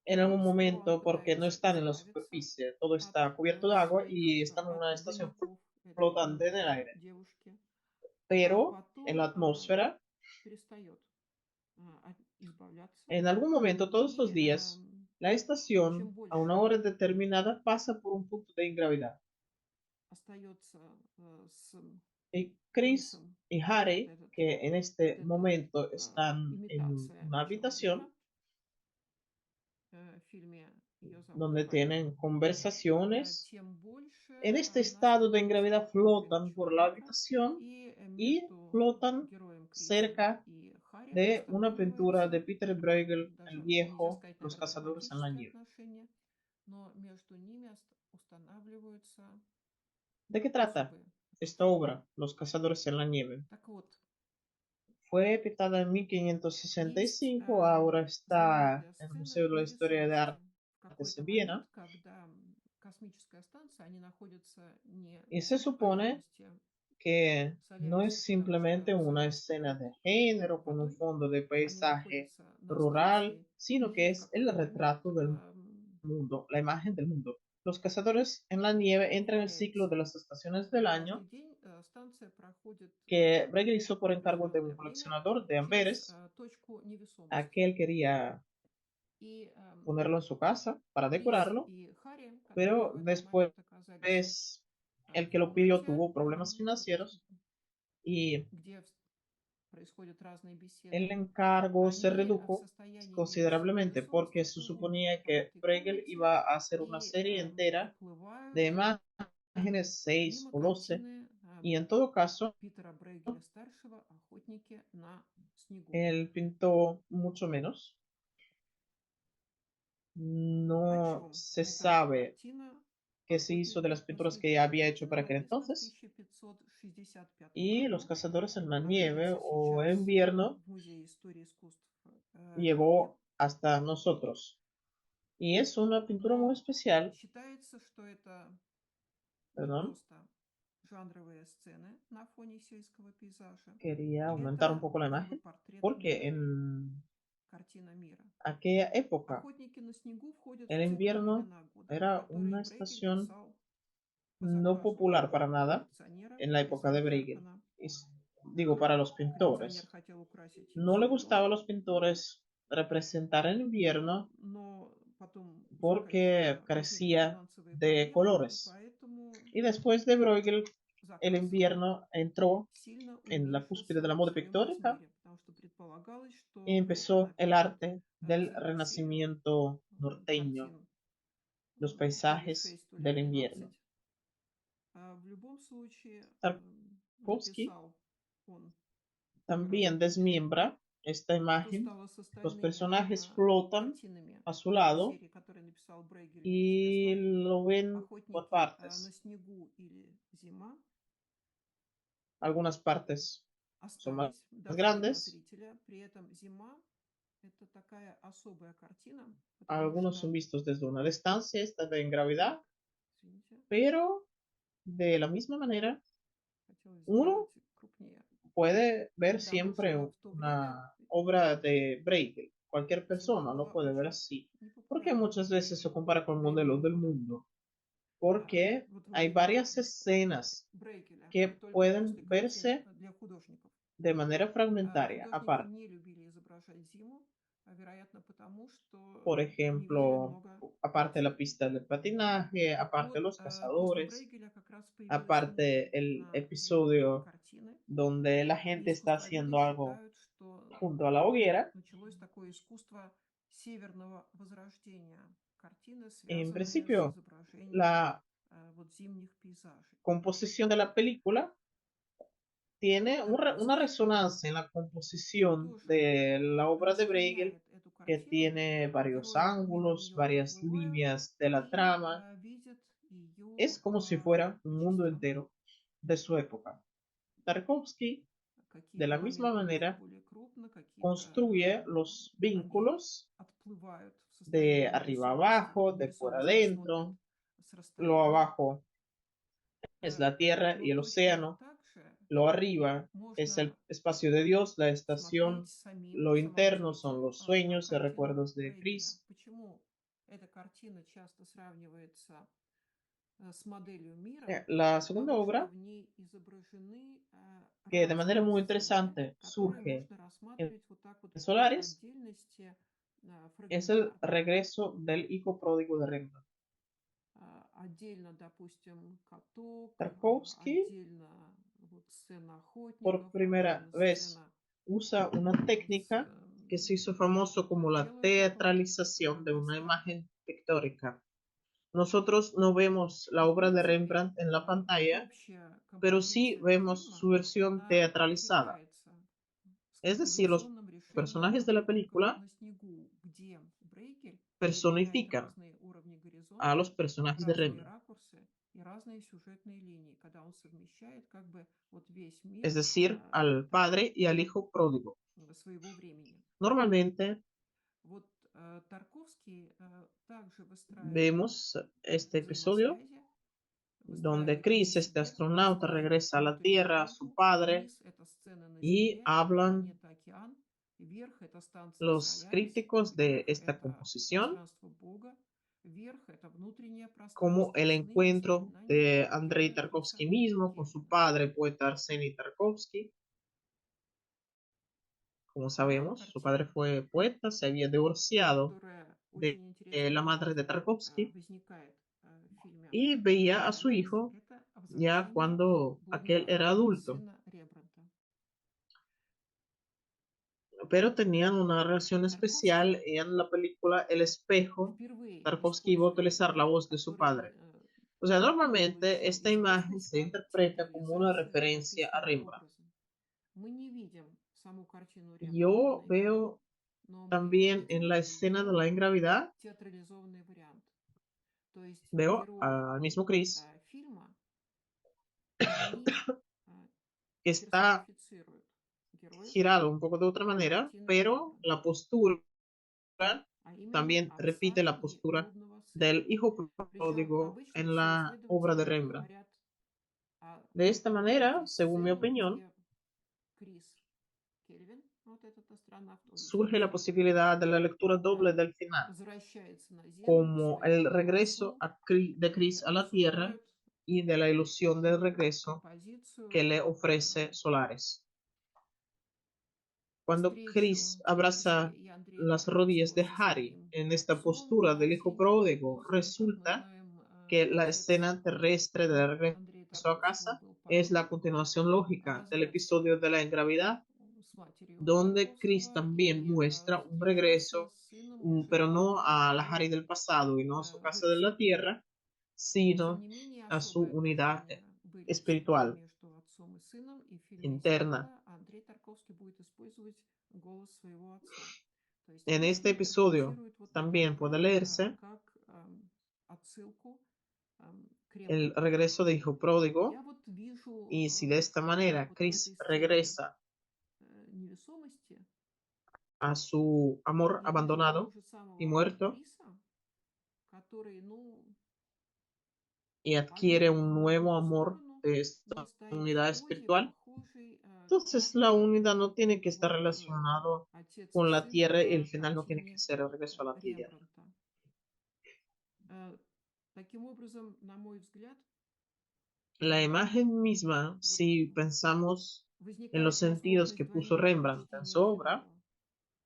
en И algún с кого он momento, porque no пытается están en la избавиться superficie, todo от está cubierto de agua своих y están en una estación двойников этой flotante en el aire. девушки, а Pero en la потом atmósfera, перестает избавляться. en algún momento, todos los И días, la чем estación a una больше hora determinada pasa por un punto de ingravidad. остается с Y Chris Крисом y вот, Harry, этот, que en вот este эта momento están en имитация una человека, habitación в фильме ее зовут donde Харри, tienen conversaciones, тем больше en este она estado de становится ingravidad копией flotan por la человека, habitación и y между flotan героем Крисом cerca и Харри de una pintura de устанавливаются, Peter Bruegel, el даже нельзя viejo, сказать, Los наверное, cazadores en la романтические nieve. отношения, но между ними устанавливаются ¿De qué trata особые esta отношения. obra, Los cazadores en la nieve? Так вот, Fue pintada en есть 1565, ahora está знаменитая en el сцена Museo de la на Historia de рисовке. В Artes какой-то en момент, Viena, когда космическая станция, они находятся не y se на supone поверхности que no Соляриса, es потому simplemente что una Солярис escena покрыт de género con un водой, fondo de они paisaje находятся на rural, станции, sino que и в es el какой-то момент retrato del mundo, la imagen del mundo. Los cazadores en la nieve entran en el ciclo повторяется. de las estaciones del Каждый año день станция проходит que Bruegel hizo por encargo de un определенное время coleccionador de через amberes. точку невесомости. Aquel quería И ponerlo en su casa para Крис decorarlo, и Харри, которые pero в этот después момент оказались el в que lo pidió комнате, tuvo problemas financieros y где происходят разные el беседы, encargo se они в redujo состоянии considerablemente porque невесомости se ходят suponía по que этой Bruegel комнате iba a hacer una и serie entera уплывают de imágenes, 6 мимо o 12, картины y en todo caso Питера Брейгеля-старшего «Охотники на снегу». él pintó mucho menos. О No чем se эта sabe картина qué se hizo de «Охотники las на pinturas que снегу»? ya había hecho Картина para aquel написана в entonces. 1565 Y Los году, cazadores en la nieve находится o сейчас invierno в Музее истории искусств Вене, llegó hasta nosotros. Y es una pintura muy но especial, считается, что это не perdón, просто жанровые сцены на фоне сельского пейзажа. quería aumentar un Это poco la как бы imagen, портрет porque мира, en картина мира. aquella época «Охотники на снегу» входят el в цикл invierno «Времена года», era который una Брейгель estación писал по no заказу popular para nada коллекционера en la época de Элизабет Bruegel. Веркмана. Digo, para los Коллекционер pintores. хотел украсить No le свой gustaba дом, a los pintores representar el invierno но потом porque возникли carecía финансовые de проблемы, и colores. поэтому Y después de Bruegel, el заказ invierno entró сильно en la cúspide de la уменьшился moda в своем pictórica размере, потому y empezó el arte del renacimiento norteño, los paisajes del invierno. Tarkovsky también desmiembra esta imagen. Los personajes flotan a su lado y lo ven por partes. Algunas partes son más grandes, algunos son vistos desde una distancia, esta de gravedad, pero de la misma manera, uno puede ver siempre una obra de Bruegel. Cualquier persona lo puede ver así, porque muchas veces se compara con modelos del mundo, porque hay varias escenas que pueden verse de manera fragmentaria, aparte. Por ejemplo, aparte de la pista de patinaje, aparte de los cazadores, aparte el episodio donde la gente está haciendo algo junto a la hoguera. En principio, la composición de la película tiene una resonancia en la composición de la obra de Bruegel, que tiene varios ángulos, varias líneas de la trama. Es como si fuera un mundo entero de su época. Tarkovsky, de la misma manera, construye los vínculos de arriba abajo, de fuera adentro. Lo abajo es la tierra y el océano, lo arriba es el espacio de Dios, la estación, lo interno son los sueños y recuerdos de Chris. La segunda obra, que de manera muy interesante surge en Solaris, es el regreso del hijo pródigo de Rembrandt. Tarkovsky por primera vez usa una técnica que se hizo famoso como la teatralización de una imagen pictórica. Nosotros no vemos la obra de Rembrandt en la pantalla, pero sí vemos su versión teatralizada. Es decir, los personajes de la película personifican a los personajes de Rembrandt. Es decir, al padre y al hijo pródigo. Normalmente vemos este episodio donde Chris, este astronauta, regresa a la Tierra, a su padre, y hablan los críticos de esta composición como el encuentro de Andrei Tarkovsky mismo con su padre, poeta Arseny Tarkovsky. Como sabemos, su padre fue poeta, se había divorciado de la madre de Tarkovsky y veía a su hijo ya cuando aquel era adulto. Pero tenían una relación especial en la película El espejo. Tarkovsky iba a utilizar la voz de su padre. O sea, normalmente esta imagen se interpreta como una referencia a Rembrandt. Yo veo también en la escena de la ingravidad, veo al mismo Chris que está girado un poco de otra manera, pero la postura también repite la postura del hijo pródigo en la obra de Rembrandt. De esta manera, según mi opinión, surge la posibilidad de la lectura doble del final, como el regreso de Chris a la Tierra y de la ilusión del regreso que le ofrece Solaris. Cuando Chris abraza las rodillas de Harry en esta postura del hijo pródigo, resulta que la escena terrestre de regreso a casa es la continuación lógica del episodio de la ingravidad, с матерью donde Chris Тарковского también и muestra un встречался regreso, с сыном уже pero no потом a la Harry del pasado y no a su casa de la выросшим. tierra, Тем sino не менее, a su особые unidad отношения были всегда espiritual между отцом и сыном, и в фильме interna. «Эстрада» Андрей Тарковский будет использовать голос своего отца. То есть En обычно este episodio интерпретируют вот этот también puede момент leerse как отсылку к el Рембрандту. regreso de hijo pródigo, Я вот вижу y si de esta manera вот в Chris этой сцене regresa невесомости, a su amor я вижу того abandonado же y самого muerto Криса, который, ну, y adquiere повернут un в nuevo другую amor сторону, de но esta стоит в unidad позе, espiritual, похожей entonces как la unidad no tiene que estar вот relacionado отец и con la сын tierra y el в final no tiene que картине ser el regreso a la tierra. Рембрандта. Таким образом, на мой взгляд, La imagen misma, вот si pensamos en los возникает sentidos que возможность puso двойного Rembrandt en прочтения su obra, фильма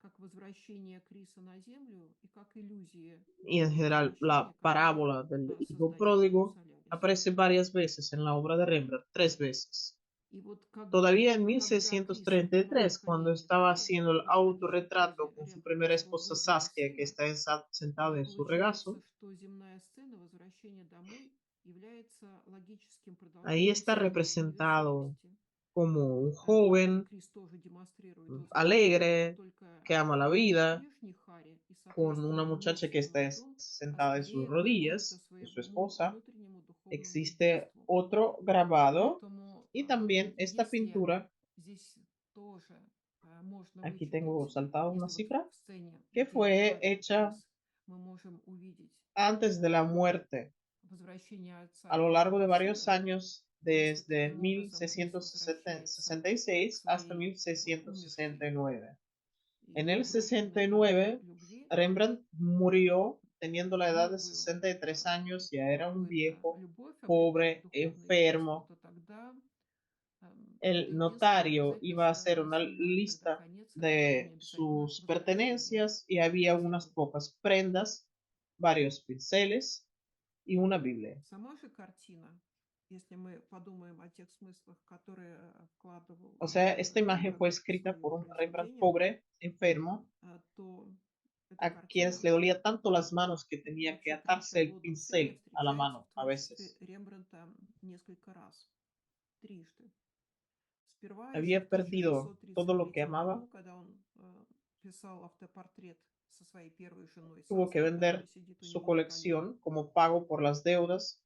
как возвращение Криса на землю и как иллюзия y en его general la возвращения, которое parábola del hijo создает pródigo, Солярис. aparece varias veces en la obra de Rembrandt, 3 veces. И вот Todavía en когда Крис на 1633, cuando коленях estaba или haciendo el находясь в autorretrato позе con su primera рембрандтовского esposa вроде бы Saskia, que сына, está sentada en su получается, regazo, что земная сцена возвращения домой является логическим ahí продолжением está событий representado невесомости, como un которые joven Крис тоже демонстрирует возлюбленной, но alegre, только que ama la не vida, внешний Хари и con una соответственно muchacha que está мысленный тон, а sentada en sus скорее приводит о rodillas, es su своему esposa. внутреннему духовному Existe единству. otro grabado Поэтому y también esta если pintura, здесь тоже можно aquí tengo вычитать, saltada una если вот cifra, в сцене, que где fue Харри и hecha Крис, мы можем увидеть antes de la muerte, возвращение a отца lo и largo de нового varios сына, años, если desde таким образом Крис возвращается к 1666 hasta своей вот умершей 1669. En и el брошенной на дно 69, любви, Rembrandt murió teniendo la edad ну, de был 63 años, ya era un какую-то viejo, любовь, обретет pobre, духовное единство, enfermo. то тогда это El единство notario iba a обязательно hacer una знаменует тогда lista конец, а не de обязательно sus возвращение pertenencias y на había unas землю. pocas prendas, varios pinceles y una Biblia. Сама же картина, если мы подумаем о тех смыслах, которые вкладывал O sea, esta imagen fue Рембрандт в escrita свое por un Rembrandt произведение, pobre, enfermo, то эта a quienes картина le dolía tanto las manos que tenía que вообще притча atarse о el блудном сыне pincel a la встречается mano в a творчестве veces. Рембрандта несколько раз, трижды. Сперва еще Había в perdido todo lo que 1633 amaba, году, когда он писал автопортрет со своей первой женой tuvo que Саски, vender которая сидит у su него на коленях. colección como pago por las deudas.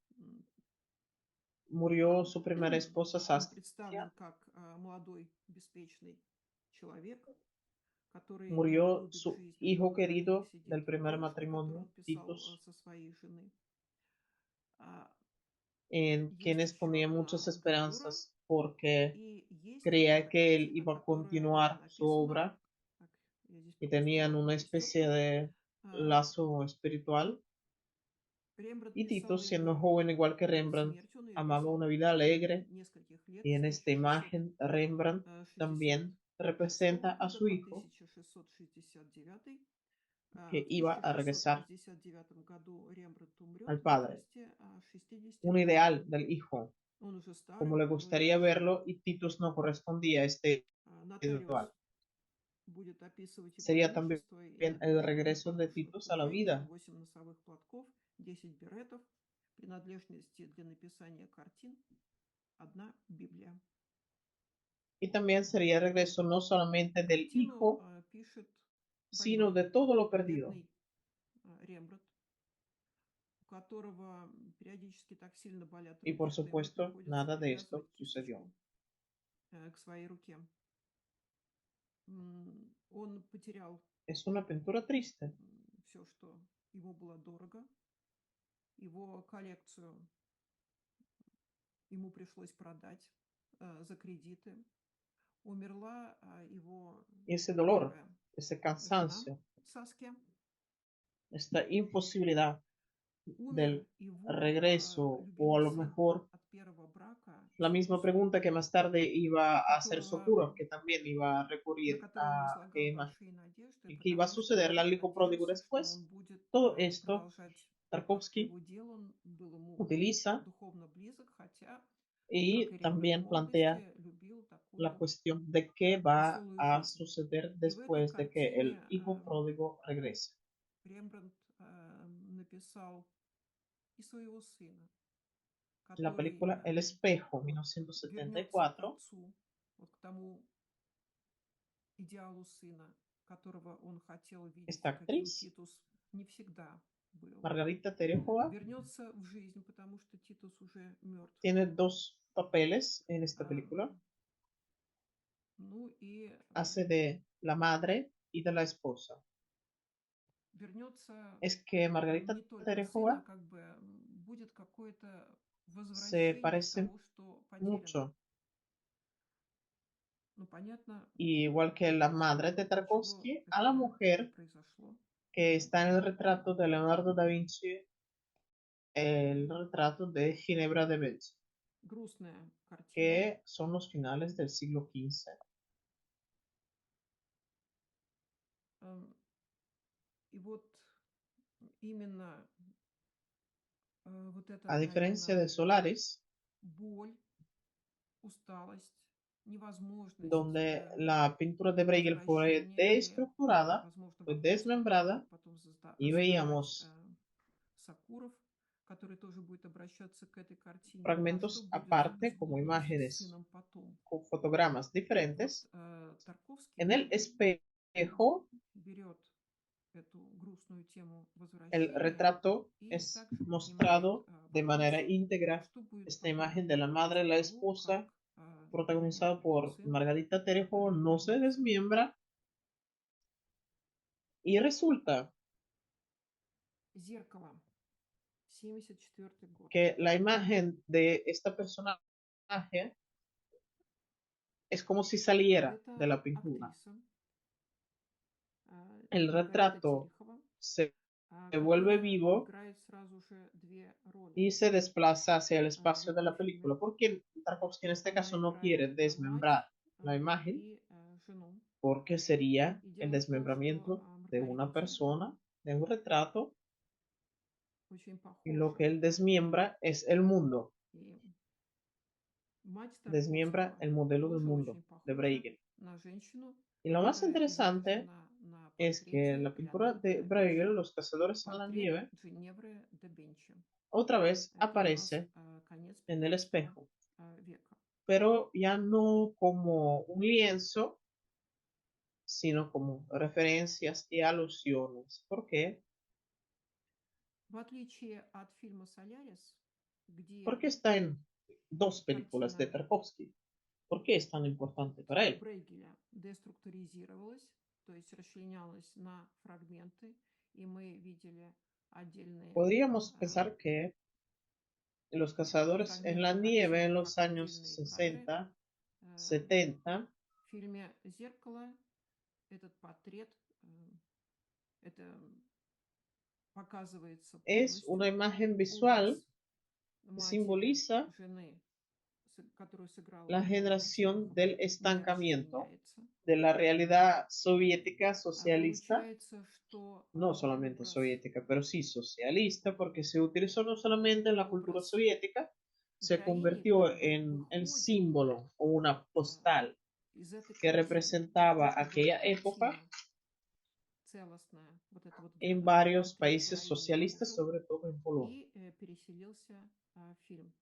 Murió su primera esposa Он Saskia, представлен как молодой, беспечный человек, который murió любит su жизнь, hijo но на коленях querido сидит del primer девушка, которую matrimonio, он писал Titus, со своей жены. en Есть quienes еще ponía одна muchas гравюра, esperanzas porque и есть вот creía эта que él картина, iba a которая continuar su написана, obra так, я здесь y пропустила tenían una одну листок. especie de lazo espiritual. Рембрандт Y писал Tito, siendo ее joven igual que перед Rembrandt, смертью, он ее amaba писал una на vida протяжении alegre, нескольких лет, y с en esta imagen Rembrandt 1660 también representa a года su по hijo 1669. que В iba a regresar 1669 году Рембрандт умрет al в padre, возрасте un 62 ideal лет. del hijo, Он уже como старый, le пожилой gustaría мужчина. verlo, y Titus no correspondía a este Нотариус ideal. будет описывать его Sería también имущество и el обнаружит в нем regreso de подушку Titus a la откупления, vida, 8 носовых платков, 10 беретов, принадлежности для написания картин, одна Библия. y también sería el regreso no solamente del Картину hijo, пишет sino больной, de todo lo perdido. бедный Рембрандт, у которого периодически так сильно болят Y руки, por что ему supuesto, приходится nada de esto привязывать sucedió. кисточку к своей руке. Он потерял Es una pintura triste. все, что ему было дорого. Его коллекцию ему пришлось продать за кредиты. Умерла его Y ese dolor, первая ese жена cansancio, Саския. esta imposibilidad Умер del его regreso, o любимый a lo сын mejor от первого брака la с его misma pregunta que супругой, más tarde iba a hacer которого, Sokuro, que también iba a на recurrir которого он a возлагал Emma, большие надежды, y que iba a потому sucederle что al hijo pródigo надеялся, что después. он будет Todo esto продолжать Tarkovsky его дело. Он был ему utiliza духовно близок, хотя, как y и Рембрандт в también plantea молодости, любил такую la такую cuestión de qué va веселую a жизнь. suceder И в этой después de que el картине hijo pródigo regrese. Рембрандт написал и своего сына, La который película El Espejo, вот вернется к 1974, отцу, вот к тому идеалу сына, которого он хотел esta видеть, каким actriz, Титус не всегда был. Margarita Terehova, Вернется в жизнь, потому что Титус уже мертв. tiene dos papeles en esta película. Ну и Hace de la madre y de la esposa. вернется Es que Margarita не только сын, а Terehova как бы будет какое-то se возвращение parece того, что потеряно. mucho, Ну, понятно, igual que la madre de для чего Tarkovsky, a la это mujer произошло. que está en el retrato de Leonardo da Vinci, el retrato de Ginebra de Betz, Грустная картина. que son los finales del siglo XV. И вот именно вот A это, diferencia наверное, de Solaris, боль, усталость, невозможность donde la pintura de Bruegel fue возвращения или, desestructurada, возможно, fue вопросы, desmembrada, которые потом y задавать veíamos Сакуров, который тоже будет обращаться к этой картине. А что fragmentos будет aparte с como Богом, с imágenes сыном потом? con fotogramas Вот diferentes. En Тарковский el espejo, берет эту грустную тему el возвращения retrato и es также поднимает mostrado de manera вопрос, а íntegra, что будет esta потом imagen de la madre y la после того, как esposa, protagonizada por сын Margarita Terejo, no se вернется. desmiembra y resulta Зеркало, 74 год. que la imagen de esta personaje es como si saliera de Это la pintura. актриса El Маргарита retrato Терехова, se vuelve которая vivo играет сразу же две роли. y se desplaza hacia el В espacio de этом la фильме. película, porque Tarkovsky en este Она caso no играет quiere мать desmembrar la imagen, и жену. porque sería И el дело в том, что desmembramiento de Маргарита una Терехова persona, de un retrato, очень y lo похожа. que él desmiembra es el mundo, И мать desmiembra Тарковского el modelo del тоже mundo очень de похожа Bruegel. на женщину, Y lo más которая interesante изображена на es que en портрете la pintura Леонардо de да Винчи. Bruegel, Los cazadores en la Портрет nieve, Джиневры да Бенчи. otra vez Это у нас aparece конец en el 15 espejo, века. pero ya no como un lienzo, sino como referencias y alusiones. ¿Por qué? В отличие от фильма «Солярис», где Porque está en dos películas de картина Tarkovsky. ¿Por qué es tan importante para él? Брейгеля деструктуризировалась, то есть расчленялась на фрагменты, и мы видели отдельные Podríamos pensar que Los cazadores en la фрагменты nieve en картины los как años отдельные кадры. 60, В 70, фильме «Зеркало» этот портрет, это показывается es una полностью. imagen visual Образ que матери, simboliza жены, которую сыграла la Маргарита generación Терехова, del не estancamiento расчленяется. de la realidad soviética А socialista, получается, что no solamente образ soviética, pero sí socialista, porque se utilizó no solamente en la cultura образ soviética, se героини convirtió как бы en el выходит símbolo o una postal из этой que картины. representaba Это была aquella época картина целостная, вот эта вот en varios портрет países героини socialistas, выжил sobre todo en Polonia. и переселился в фильм.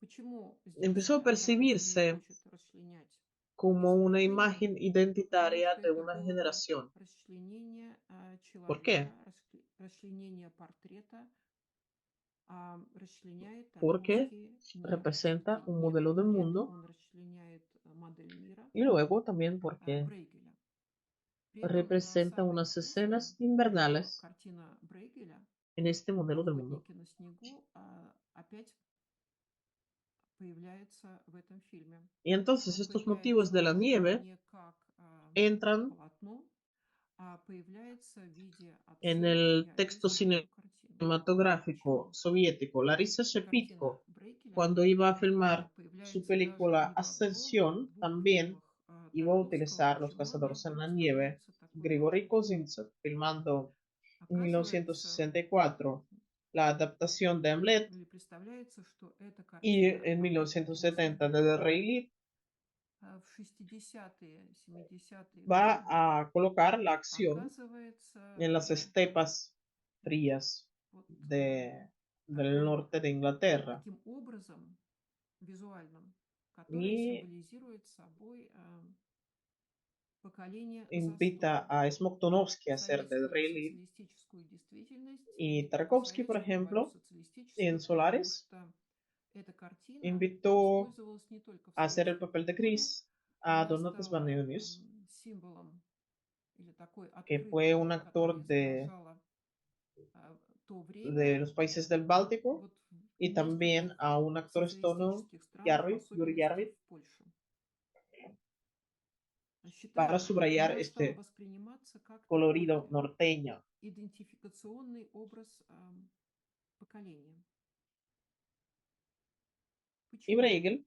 Почему здесь Empezó a Тарковский не percibirse хочет расчленять como una изображение? imagen Потому identitaria что de это una было бы generación. расчленение ¿Por человека, qué? расчленение портрета, а расчленяет Porque Тарковский не representa все-таки un не modelo del портрет, mundo он расчленяет модель мира y luego también porque Брейгеля. При этом representa самое unas интересное, escenas что invernales картина Брейгеля en este modelo del mundo. «Охотники на снегу» опять появляется в этом фильме. Y entonces Но estos motivos de появляется la уже nieve не как entran полотно, а появляется в виде en отсылок и el texto описывает эту картину. cinematográfico Почему? soviético. Larissa Картина Shepitko, Брейгеля cuando iba a filmar su появляется даже película не в одном, а в Ascensión, двух también фильмах iba a Тарковского. utilizar Los Почему она cazadores en вдруг la nieve. становится такой Grigory важной? Kosintsov filmando en Оказывается, 1964 la adaptación de Hamlet или представляется, что эта y картина en Маргариты 1970 de The Rey Lear, в 60-е, 70-е va годы a colocar la acción оказывается en las estepas frías вот del norte de Inglaterra таким образом визуальным, который y символизирует собой поколение invita застоя, a Smoktunovsky a hacer del советскую Rey Lear социалистическую действительность y и Tarkovsky, por советскую борьбу ejemplo, социалистическую, en потому Solaris что эта картина invitó использовалась не только в a hacer el советском papel de фольклоре, Chris a она Donatas стала Banionis, символом или такой que fue открыткой, un actor которая изображала то de время, los países del Báltico, вот в y también нескольких a un actor estono, социалистических странах, в Yuri особенности Jarvik, в Польше. para subrayar Она стала este восприниматься как colorido такой norteño. идентификационный образ поколения. Y Почему? Bruegel,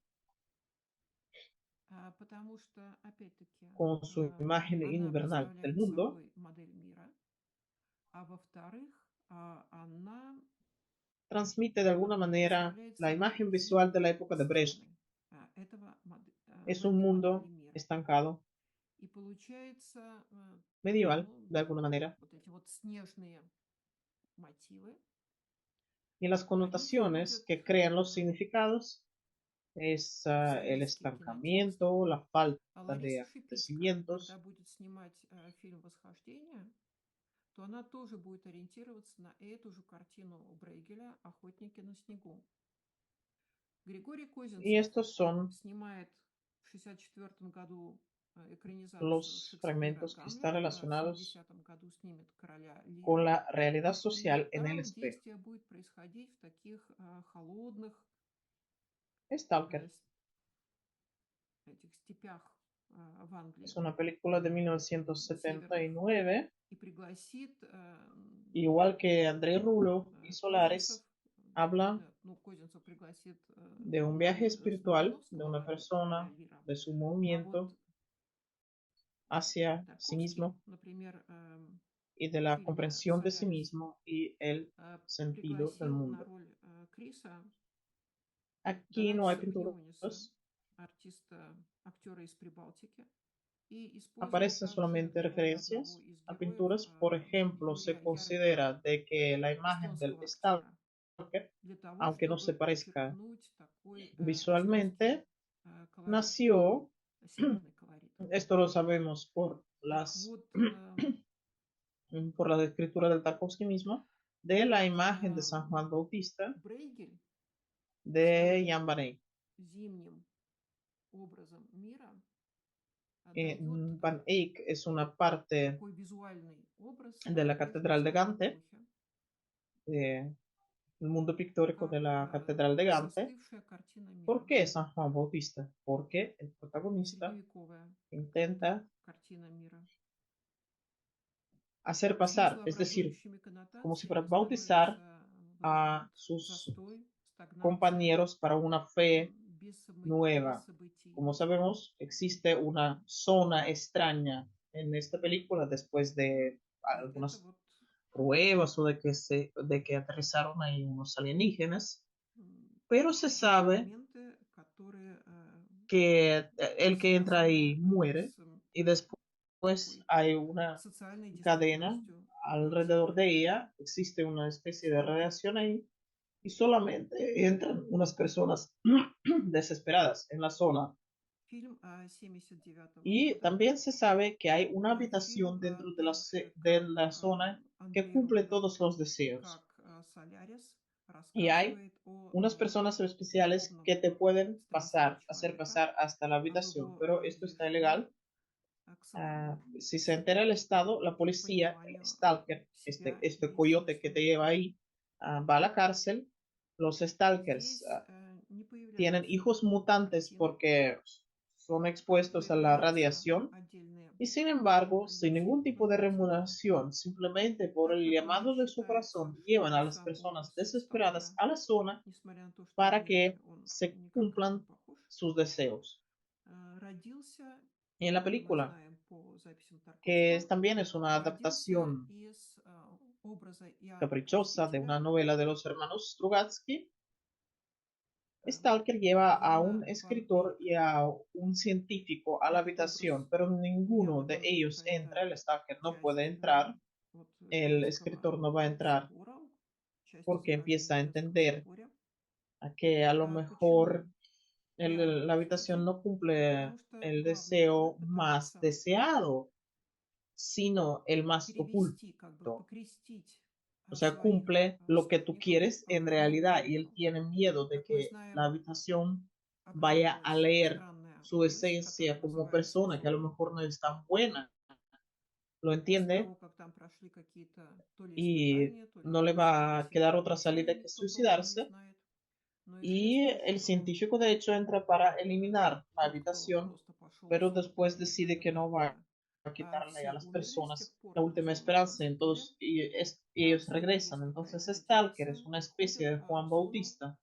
Потому что, опять-таки, con su imagen она invernal del представляет mundo, собой модель мира, а во-вторых, она transmite de alguna manera представляет la собой imagen visual de la зеркало época de Brest. истины Es в un этой модели mundo мира. estancado, И получается, medieval, ну, de alguna manera. вот эти вот снежные мотивы, Y las они connotaciones входят que crean los significados es в el советский кинотекст. estancamiento, la falta А de Лариса Шипицкая, когда acontecimientos. будет снимать фильм «Восхождение», то она тоже будет ориентироваться на эту же картину Брейгеля «Охотники на снегу». Григорий Y Козинцев estos son снимает в 1964 году экранизацию los Шекспира fragmentos que están «Гамлет», а в relacionados 70-м году снимет «Короля Лира». con la realidad И social en el там espejo. действие будет происходить в таких холодных Stalker этих степях в es Англии. una película de Северных. 1979, И пригласит igual que Andrei Rublev y Козинцев, Solaris, habla ну, Козинцев пригласит de un viaje роль espiritual de Смоктуновского una в «Короля persona, Лира». de su А вот movimiento hacia sí Тарковский, mismo например, y de в la фильме comprensión de sí «Солярис» mismo y el sentido del пригласил на mundo. роль Криса Aquí no hay Донатиса Баниониса, pinturas, актера из Прибалтики, и использовал aparecen также solamente роль одного referencias из a героев pinturas. Por ejemplo, se Юрия Ярвика, considera de que la imagen del эстонского актера, Stalker, для того, aunque no se чтобы parezca подчеркнуть такой эстонский visualmente, колорит, nació, северный колорит. esto lo sabemos Так вот, por la escritura del Tarkovsky mismo, de la imagen de San Juan Bautista Брейгель de своим Jan van Eyck. зимним образом мира дает Van Eyck es una parte такой визуальный образ de la прежде Catedral de всего Gante, эпохи, el mundo pictórico de как la Catedral de Gante. застывшая картина ¿Por мира, qué San Juan Bautista? Porque el protagonista средневековая intenta картина мира, hacer pasar, es decir, смыслообразующими como si fuera коннотациями bautizar становится вот этот a вот sus застой, стагнация, compañeros para una fe без nueva. событий. Como sabemos, existe una zona extraña en esta película después de И это algunas вот pruebas o de que aterrizaron ahí unos alienígenas, pero se те sabe моменты, которые que el que entra ahí связаны muere с y después такой hay una социальной cadena действительностью эпохи. alrededor de ella, existe una especie de radiación ahí y solamente entran unas personas desesperadas en la zona. Фильм 79 Y года. también se sabe que hay una Фильм habitación dentro также de как la zona que Андрей cumple Рублев, todos los deseos. как «Солярис» Y hay рассказывает о unas personas especiales que духовном te pueden странстве hacer человека, pasar hasta la об habitación, его pero esto está движении ilegal. к самому Si se entera el Estado, la policía, el пониманию stalker, себя este и coyote que te собственного lleva «я». ahí, va a la cárcel. Los stalkers Здесь не tienen появляются hijos mutantes картины, porque son expuestos a la появляются radiación отдельные y sin embargo, sin люди, ningún tipo de наблюдатели. remuneración, simplemente por Так el как уже llamado de su считается, corazón, llevan a что las сам personas образ desesperadas сталкера, a la zona несмотря на то, что para внешне que он se никак не cumplan похож, sus deseos. родился, En la мы película, знаем по записям que Тарковского, también es una родился adaptación из образа Иоанна caprichosa de una Крестителя, novela de los hermanos Strugatsky, Stalker lleva a un Именно escritor вампир y a un científico a la это habitación, образ pero ninguno de якобы ellos entra, какая-то el Stalker no часть puede entrar, вот el детского escritor no va a entrar психора, часть porque empieza изображения a детского entender психоря. a que a lo Почему mejor я la habitación Проститель? no cumple Потому что el главный герой deseo más пытается deseado, sino el más oculto. перевести, как бы покрестить O sea, своих cumple lo que tú спутников quieres en в новую realidad y él веру. tiene miedo de Как мы que la знаем, habitación vaya a образовалась leer странная su область, которая esencia como называется persona, que a lo зона. mejor no es tan buena, lo После entiende того, как там прошли какие-то то ли y испытания, то ли no le va a quedar otra salida эксперименты, que кто толком не suicidarse. знает. Но Y известно, el что científico de hecho entra para eliminar la тот, кто habitación, просто пошел в pero зону, después decide que no va это a quitarle a все las умерли с тех personas пор, la как última зона esperanza, в Сибири. entonces y ellos Всего regresan. несколько Entonces Stalker es единиц una especie входят de Juan в зону, Bautista,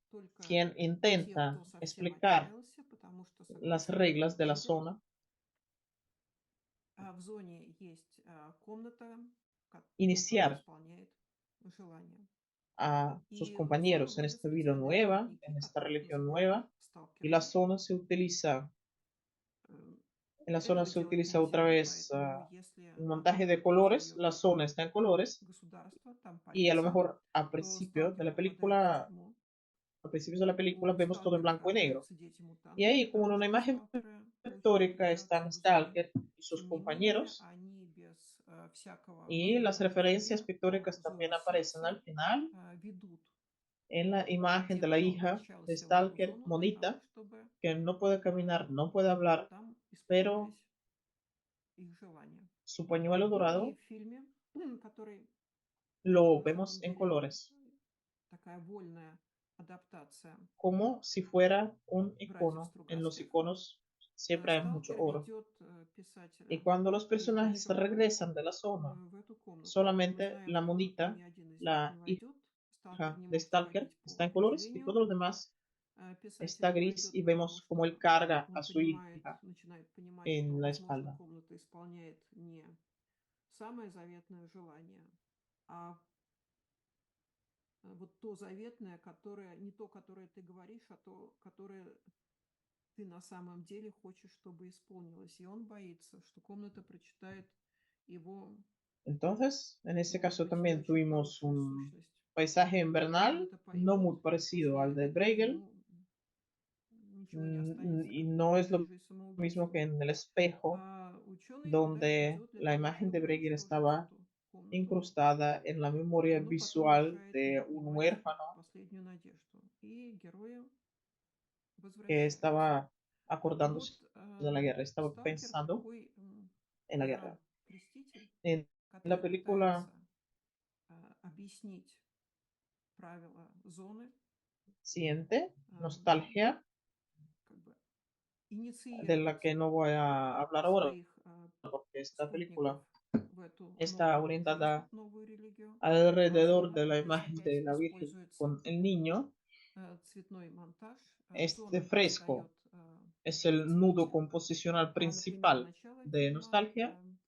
только quien те, intenta кто совсем explicar отчаялся, потому что, las согласно reglas de la легенде, zona, в зоне есть комната, кто iniciar исполняет желания. a sus И зона compañeros en esta vida вычислили nueva, проводники, en esta которых religión называют nueva, y la сталкерами. zona se utiliza, Э, en la zona Этого se делать utiliza otra нельзя, vez поэтому если un montaje de colores, создает la zona está en colores. государство, там Y a lo полиция, mejor то сталкер попадает в тюрьму. a principios de la película У vemos todo en сталкеров blanco y negro. рождаются Y дети-мутанты, ahí, como en потому una что imagen сталкеры получают pictórica, están инициацию в зоне. Stalker y sus Тем не менее, compañeros. они без всякого Y las referencias вознаграждения по pictóricas también зову aparecen сердца al final ведут en la imagen de тех, la кто hija de отчаялся в эту Stalker, зону для того, Monita, чтобы que no puede caminar, no puede hablar, там pero исполнились их желания. su pañuelo Ну и dorado в фильме, который lo на самом vemos en деле colores, такая вольная адаптация como si fuera un братьев icono. En los Стругацких, iconos siempre hay mucho сталкер oro. ведет Y писателя cuando los и его personajes героя regresan de la zona, в эту комнату. Мы solamente знаем, la что monita, ни один из них la не войдет. Сталкер не de может Stalker, входить está по en colores y определению. todo lo demás Писатель está туда gris идет, y потому vemos como él что carga a он su понимает, hija начинает понимать, что, en la возможно, espalda. комната исполняет не самое заветное желание, а вот то заветное, которое не то, которое ты говоришь, а то, которое ты на самом деле хочешь, чтобы исполнилось. И он боится, что комната прочитает его, Entonces, en este может caso быть, не también очень tuvimos хорошую un сущность. paisaje И он invernal, это no поймет, muy и parecido al после de этого Bruegel, ему ничего не останется, y как no es в lo режиме mismo que самоубийства. en el espejo, А ученый туда donde идет для la того, imagen de чтобы Bruegel заслужить estaba эту комнату, incrustada en la memoria но потом visual решает не de un подавать huérfano последнюю надежду. И герои que возвращаются. estaba И acordándose вот de la guerra, estaba сталкер pensando такой en la guerra. Иоанн-Креститель, En la который película пытается объяснить правила зоны, siente эм, nostalgia, как бы de la инициировать que no voy a hablar ahora, своих porque esta спутников película в эту está новую веру, orientada новую религию. А alrededor de зона la здесь imagen de опять la Virgen используется con el niño. цветной монтаж. Este Зона fresco предстает es в el nudo цвете. composicional Например, principal начало de фильма nostalgia, не в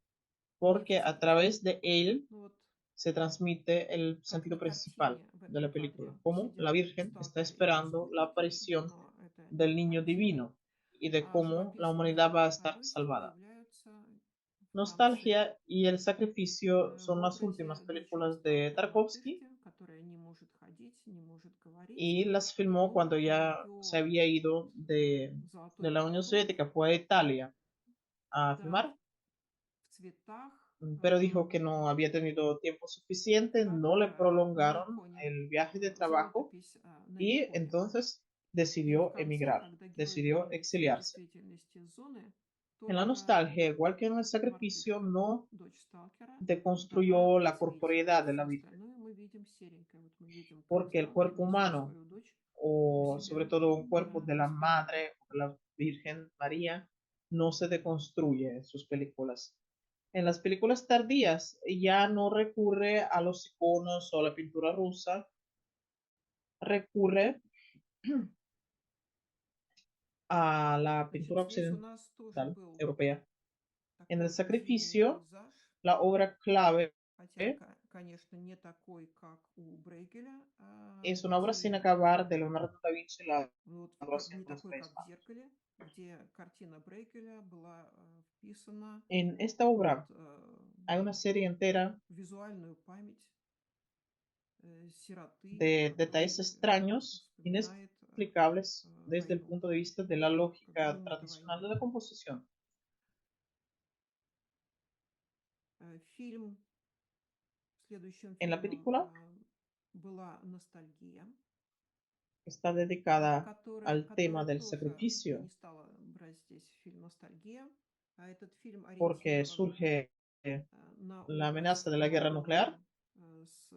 porque a цвете. través de él Ну вот se transmite el как на sentido principal картине в de этом la película, кадре como la сидят Virgen está сталкер и его esperando la спутники, aparición но это del не niño картина, divino y de а cómo la живописные humanidad va a estar объекты salvada. появляются в конце Nostalgia y el sacrificio son в las образе últimas дочери películas de сталкера-мартышки, Tarkovsky которая не может ходить, не может говорить, y las filmó но cuando ya se ее había ido золотой de la Unión патруль, Soviética, fue a Italia a да, filmar, в цветах, pero dijo que no había tenido tiempo suficiente, как no le на prolongaron иконе, el viaje de trabajo золотопись на y иконе. entonces И в decidió конце, emigrar, когда герой decidió выводится в exiliarse. действительности из зоны, En la только nostalgia, igual que en el sacrificio, мартышка, no дочь сталкера, дала deconstruyó в la цвете. corporeidad de Все la Virgen, остальное мы видим серенькое. Вот мы видим, как porque el сталкер cuerpo несет humano, свою дочь у o sobre себя todo un cuerpo de на la спине. Madre, de la Virgen María, no se deconstruye en sus películas. En las películas tardías ya no recurre a los iconos o a la pintura rusa, recurre a la Значит, pintura здесь у occidental нас тоже был europea. En el такой изюминный sacrificio, пейзаж, la obra clave хотя конечно, не такой, как у Брейгеля, Es una obra sin где acabar de Leonardo da Vinci, la вот adoración не de los такой, Reyes как в Magos. «Зеркале», где картина Брейгеля была вписана En esta вот, obra hay una serie entera в визуальную память сироты, de detalles который extraños, вспоминает inexplicables desde el войну, punto de vista de la как lógica думает о tradicional войне. de la composición. Фильм, следующим En la фильмом película была «Ностальгия», está dedicada al tema который del тоже я sacrificio не стала брать здесь фильм «Ностальгия». Этот фильм porque ориентирован surge на la образ amenaza de la guerra nuclear. Мадонны с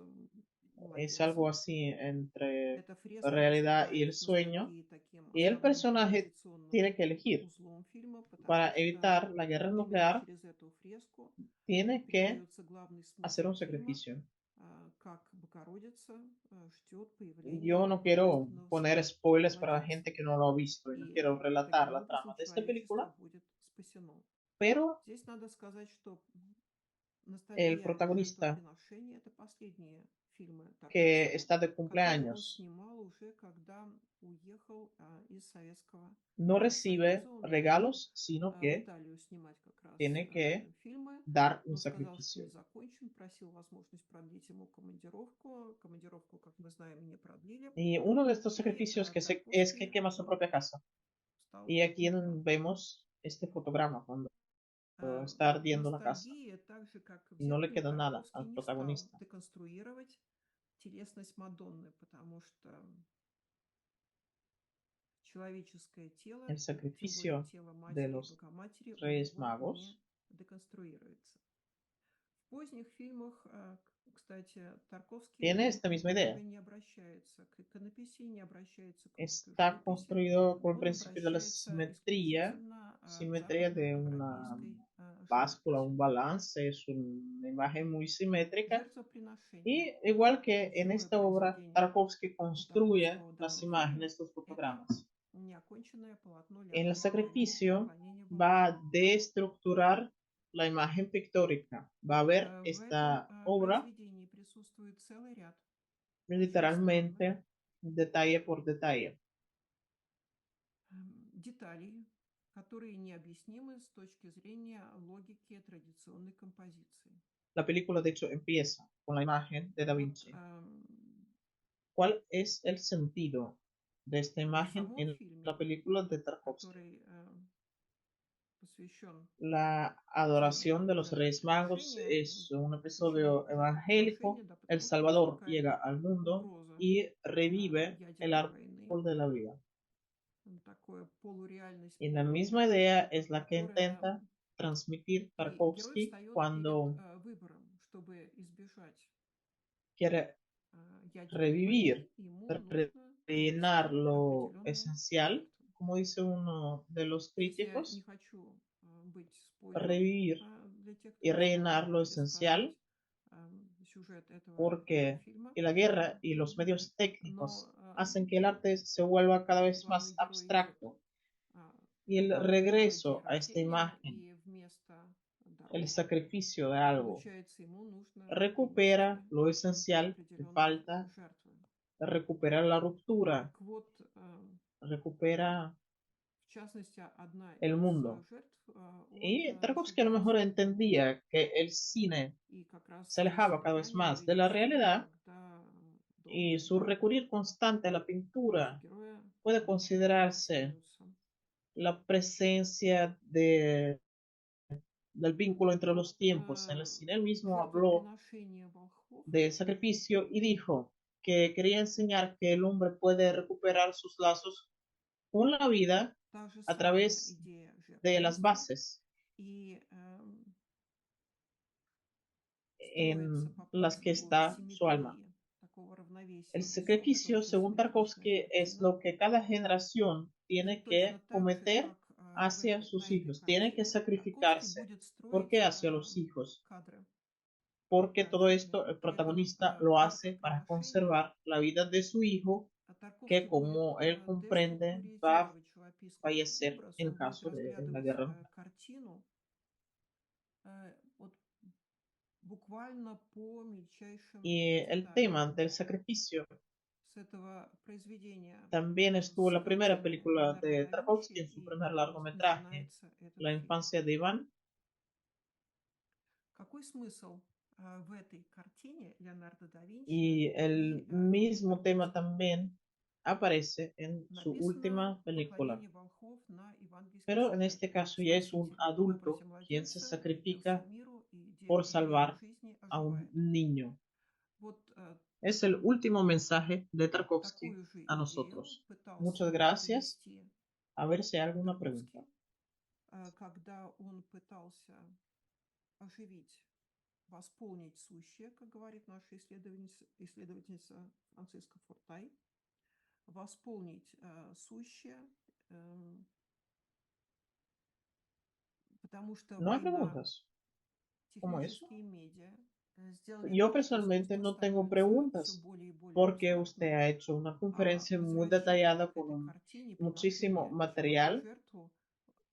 Es algo младенцем. así entre Эта la фреска realidad y el выступает с sueño. ностальгией таким Y el основным personaje композиционным tiene que elegir. узлом фильма, Para потому что evitar la guerra именно nuclear, через эту фреску tiene que передается главный hacer смысл un фильма, sacrificio. как Богородица ждет Yo появления no quiero божественного poner spoilers para la младенца. gente que no lo ha visto y no И quiero relatar таким la trama образом de esta человечество película, будет спасено. pero Здесь надо сказать, что el «Ностальгия» и protagonista «Жертвоприношение» — это последние фильмы que Тарковского, está de которые он cumpleaños снимал уже, когда уехал из Советского no Союза. recibe Он уехал regalos, sino в que Италию снимать как раз tiene que фильмы, dar un но сказал, что не sacrificio. закончен, просил возможность продлить ему командировку. Командировку, как мы знаем, не продлили. Y uno de estos И sacrificios es que Тарковский quema su propia casa. стал Y aquí императором. vemos este fotograma cuando está В ardiendo la casa «Ностальгии», так же как в y no le «Зеркале», queda nada Тарковский al не стал protagonista. деконструировать телесность Мадонны, потому что человеческое тело, El тем более sacrificio тело de Матери и los Богоматери, у Reyes него не Magos деконструируется. В поздних фильмах, кстати, Тарковский tiene esta misma уже idea. не обращается к иконописи, не обращается к русской Está живописи. construido con el Он principio de la обращается исключительно к simetría de una западноевропейской báscula, живописи. un balance, es una imagen muy simétrica. «Жертвоприношение» Y igual que en ключевое esta obra, произведение Tarkovsky у construye Тарковского в las данном фильме imágenes, los — это fotogramas. неоконченное полотно En el Леонардо да Винчи sacrificio «Поклонение va Богу». a deestructurar la imagen pictórica. Va a ver В этом esta obra произведении присутствует целый ряд очень странных literalmente detalle por detalle. деталей, которые необъяснимы с точки зрения логики традиционной композиции. La película, de hecho, empieza con la imagen de Da Вот Vinci. ¿Cuál es el sentido de esta в imagen самом en фильме, la película de Tarkovsky? который посвящен La теме adoración de los Reyes Magos жертвоприношения, es un посвящение episodio evangélico. жертвоприношения, да, El потому что Salvador возникает llega al mundo угроза y revive el ядерной войны, árbol de la vida. такое полуреальность, Y la misma полуреальность, idea es la que которая... intenta transmitir И герой Tarkovsky встает перед cuando выбором, чтобы избежать quiere ядерной войны, revivir, ему нужно rellenar принести lo определенную esencial, жертву. como dice uno de los Здесь я не críticos, хочу быть спойлером revivir для тех, кто y не rellenar смотрел, lo и рассказать esencial, сюжет этого porque фильма. la guerra y los medios Но técnicos hacen que el arte se vuelva cada vez главный más герой идет abstracto. Y el на второй день regreso a esta рождения, imagen, и вместо el даров, sacrificio de algo, получается, ему нужно принести recupera lo esencial que определенные falta, жертвы. recupera la ruptura, Так вот, recupera в частности, одна el из mundo. жертв, он Y Tarkovsky a lo mejor собирается принести. entendía que el cine И как раз se здесь alejaba cada vez влияние más de la режиссера, realidad когда y долгое su время recurrir constante a la против pintura героя puede не considerarse двинуться. la presencia del vínculo entre Вот los tiempos. En el cine él mismo habló жертвоприношение волхвов del sacrificio y dijo que quería enseñar que el hombre puede recuperar sus lazos con la vida — та же a самая través идея de las жертвенности, bases и строится en по las que принципу está su alma. симметрии, такого El равновесия sacrificio, точно según симметричная Tarkovsky, es картина. lo que cada generación И tiene точно que так же, cometer как hacia на sus этой hijos, tiene que картине, Тарковский sacrificarse. будет ¿Por строить qué hacia los hijos? кадры, Porque todo картины. esto el При этом protagonista в lo hace para жертвоприношении conservar la vida de su hijo, Тарковский que будет como él comprende va a деструктуризировать живописный fallecer образ, en он будет caso de la разглядывать guerra nuclear. картину вот буквально по мельчайшим Y el деталям. tema del sacrificio С этого произведения también estuvo en la primera создания película Леонардо de да Винчи Tarkovsky en su и primer largometraje, начинается этот La фильм. infancia de Iván. Какой смысл в этой картине Леонардо да Винчи Y el и Филиппа mismo tema Тарковского? también aparece en su Написано última película. «Поклонение волхвов» на евангельской Pero en цитаде. este caso ya es un Спаситель в adulto образе quien se младенца явился sacrifica миру, и por дерево salvar жизни a un оживает. niño. Вот Es el último mensaje de Tarkovsky такую же a идею nosotros. Muchas пытался gracias. донести A ver si hay alguna pregunta. Тарковский, когда он пытался оживить, восполнить сущее, как говорит наша исследовательница Франциска Фортай, восполнить сущее, э, потому что No hay война, preguntas como eso. технические медиа сделали Yo так, что personalmente искусство no tengo становится все preguntas более и более porque usted абстрактным. ha hecho una А conferencia muy возвращение detallada к con этой картине, muchísimo приношение человека в material жертву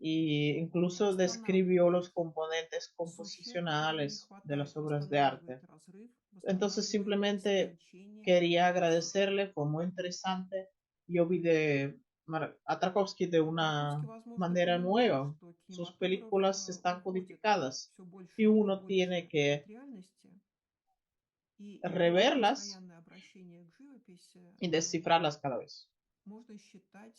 e incluso describió восстанавливает los componentes сущее, которого не composicionales de хватает, las obras de arte. восстанавливает разрыв, Entonces восстанавливает simplemente истончение quería эмоций. agradecerle, fue muy interesante. Yo vi a Tarkovsky de Тарковский, una возможно, manera понимал, nueva. что Sus кинематограф películas están уходит codificadas все y больше и uno tiene больше que от реальности, и его reverlas постоянное обращение к живописи y descifrarlas cada vez. можно считать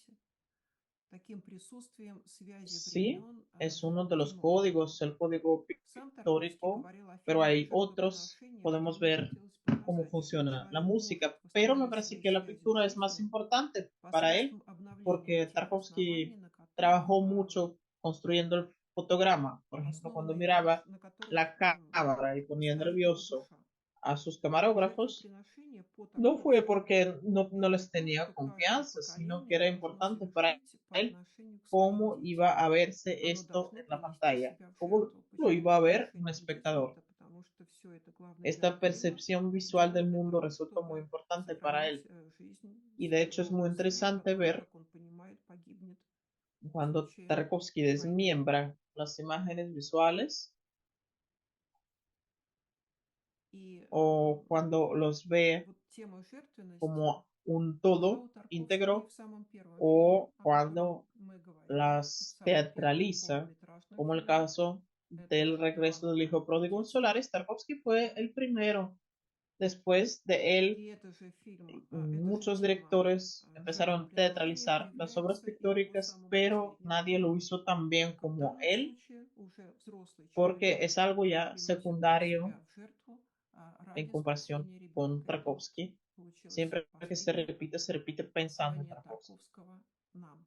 таким присутствием связи Sí, времен es uno в de los кино. códigos, el código Сам Тарковский pictórico, говорил о pero фильме hay otros, «Жертвоприношение», что podemos ему ver хотелось cómo показать, что funciona la человек может música, pero me восстановить parece свои que la связи с pintura es más жизнью importante para él, посредством обновления porque тех оснований, Tarkovsky на которых, trabajó mucho construyendo el fotograma. Por ejemplo, cuando miraba на которых la cámara y ponía стоит его nervioso душа. a sus И camarógrafos, «Жертвоприношение» по no fue Тарковскому porque no это les то, tenía что каждое confianza, sino que поколение era должно importante para совершить по él отношению к своим cómo iba детям. a verse Оно esto должно en la принести pantalla, себя в cómo жертву. lo Почему iba a по ver un отношению к детям? espectador. Это потому что все это главный Esta герой фильма percepción visual del делает для mundo того, resultó muy чтобы importante para сохранить él. жизнь Y de hecho es своего muy сына, interesante который, ver как он понимает, погибнет в cuando случае Tarkovsky войны. desmiembra las imágenes visuales И o cuando los ve вот тема жертвенности como un была todo у Тарковского и íntegro в самом первом фильме, o о котором cuando мы говорили, в las самом первом teatraliza, полнометражном como el фильме. caso del Это regreso del «Иваново hijo pródigo en детство». Solaris. Tarkovsky fue el primero. Después de él, И это же фильм, эта же muchos тема directores empezaron a жертвоприношения teatralizar las obras появляется и в его pictóricas, самом pero последнем nadie lo фильме. hizo tan bien В como данном él, случае уже взрослый porque человек es algo ya приносит secundario себя в жертву en ради comparación спасения con ребенка. Это вот Tarkovsky. получилось Siempre que последнее se repite pensando en послание Tarkovsky. Тарковского нам.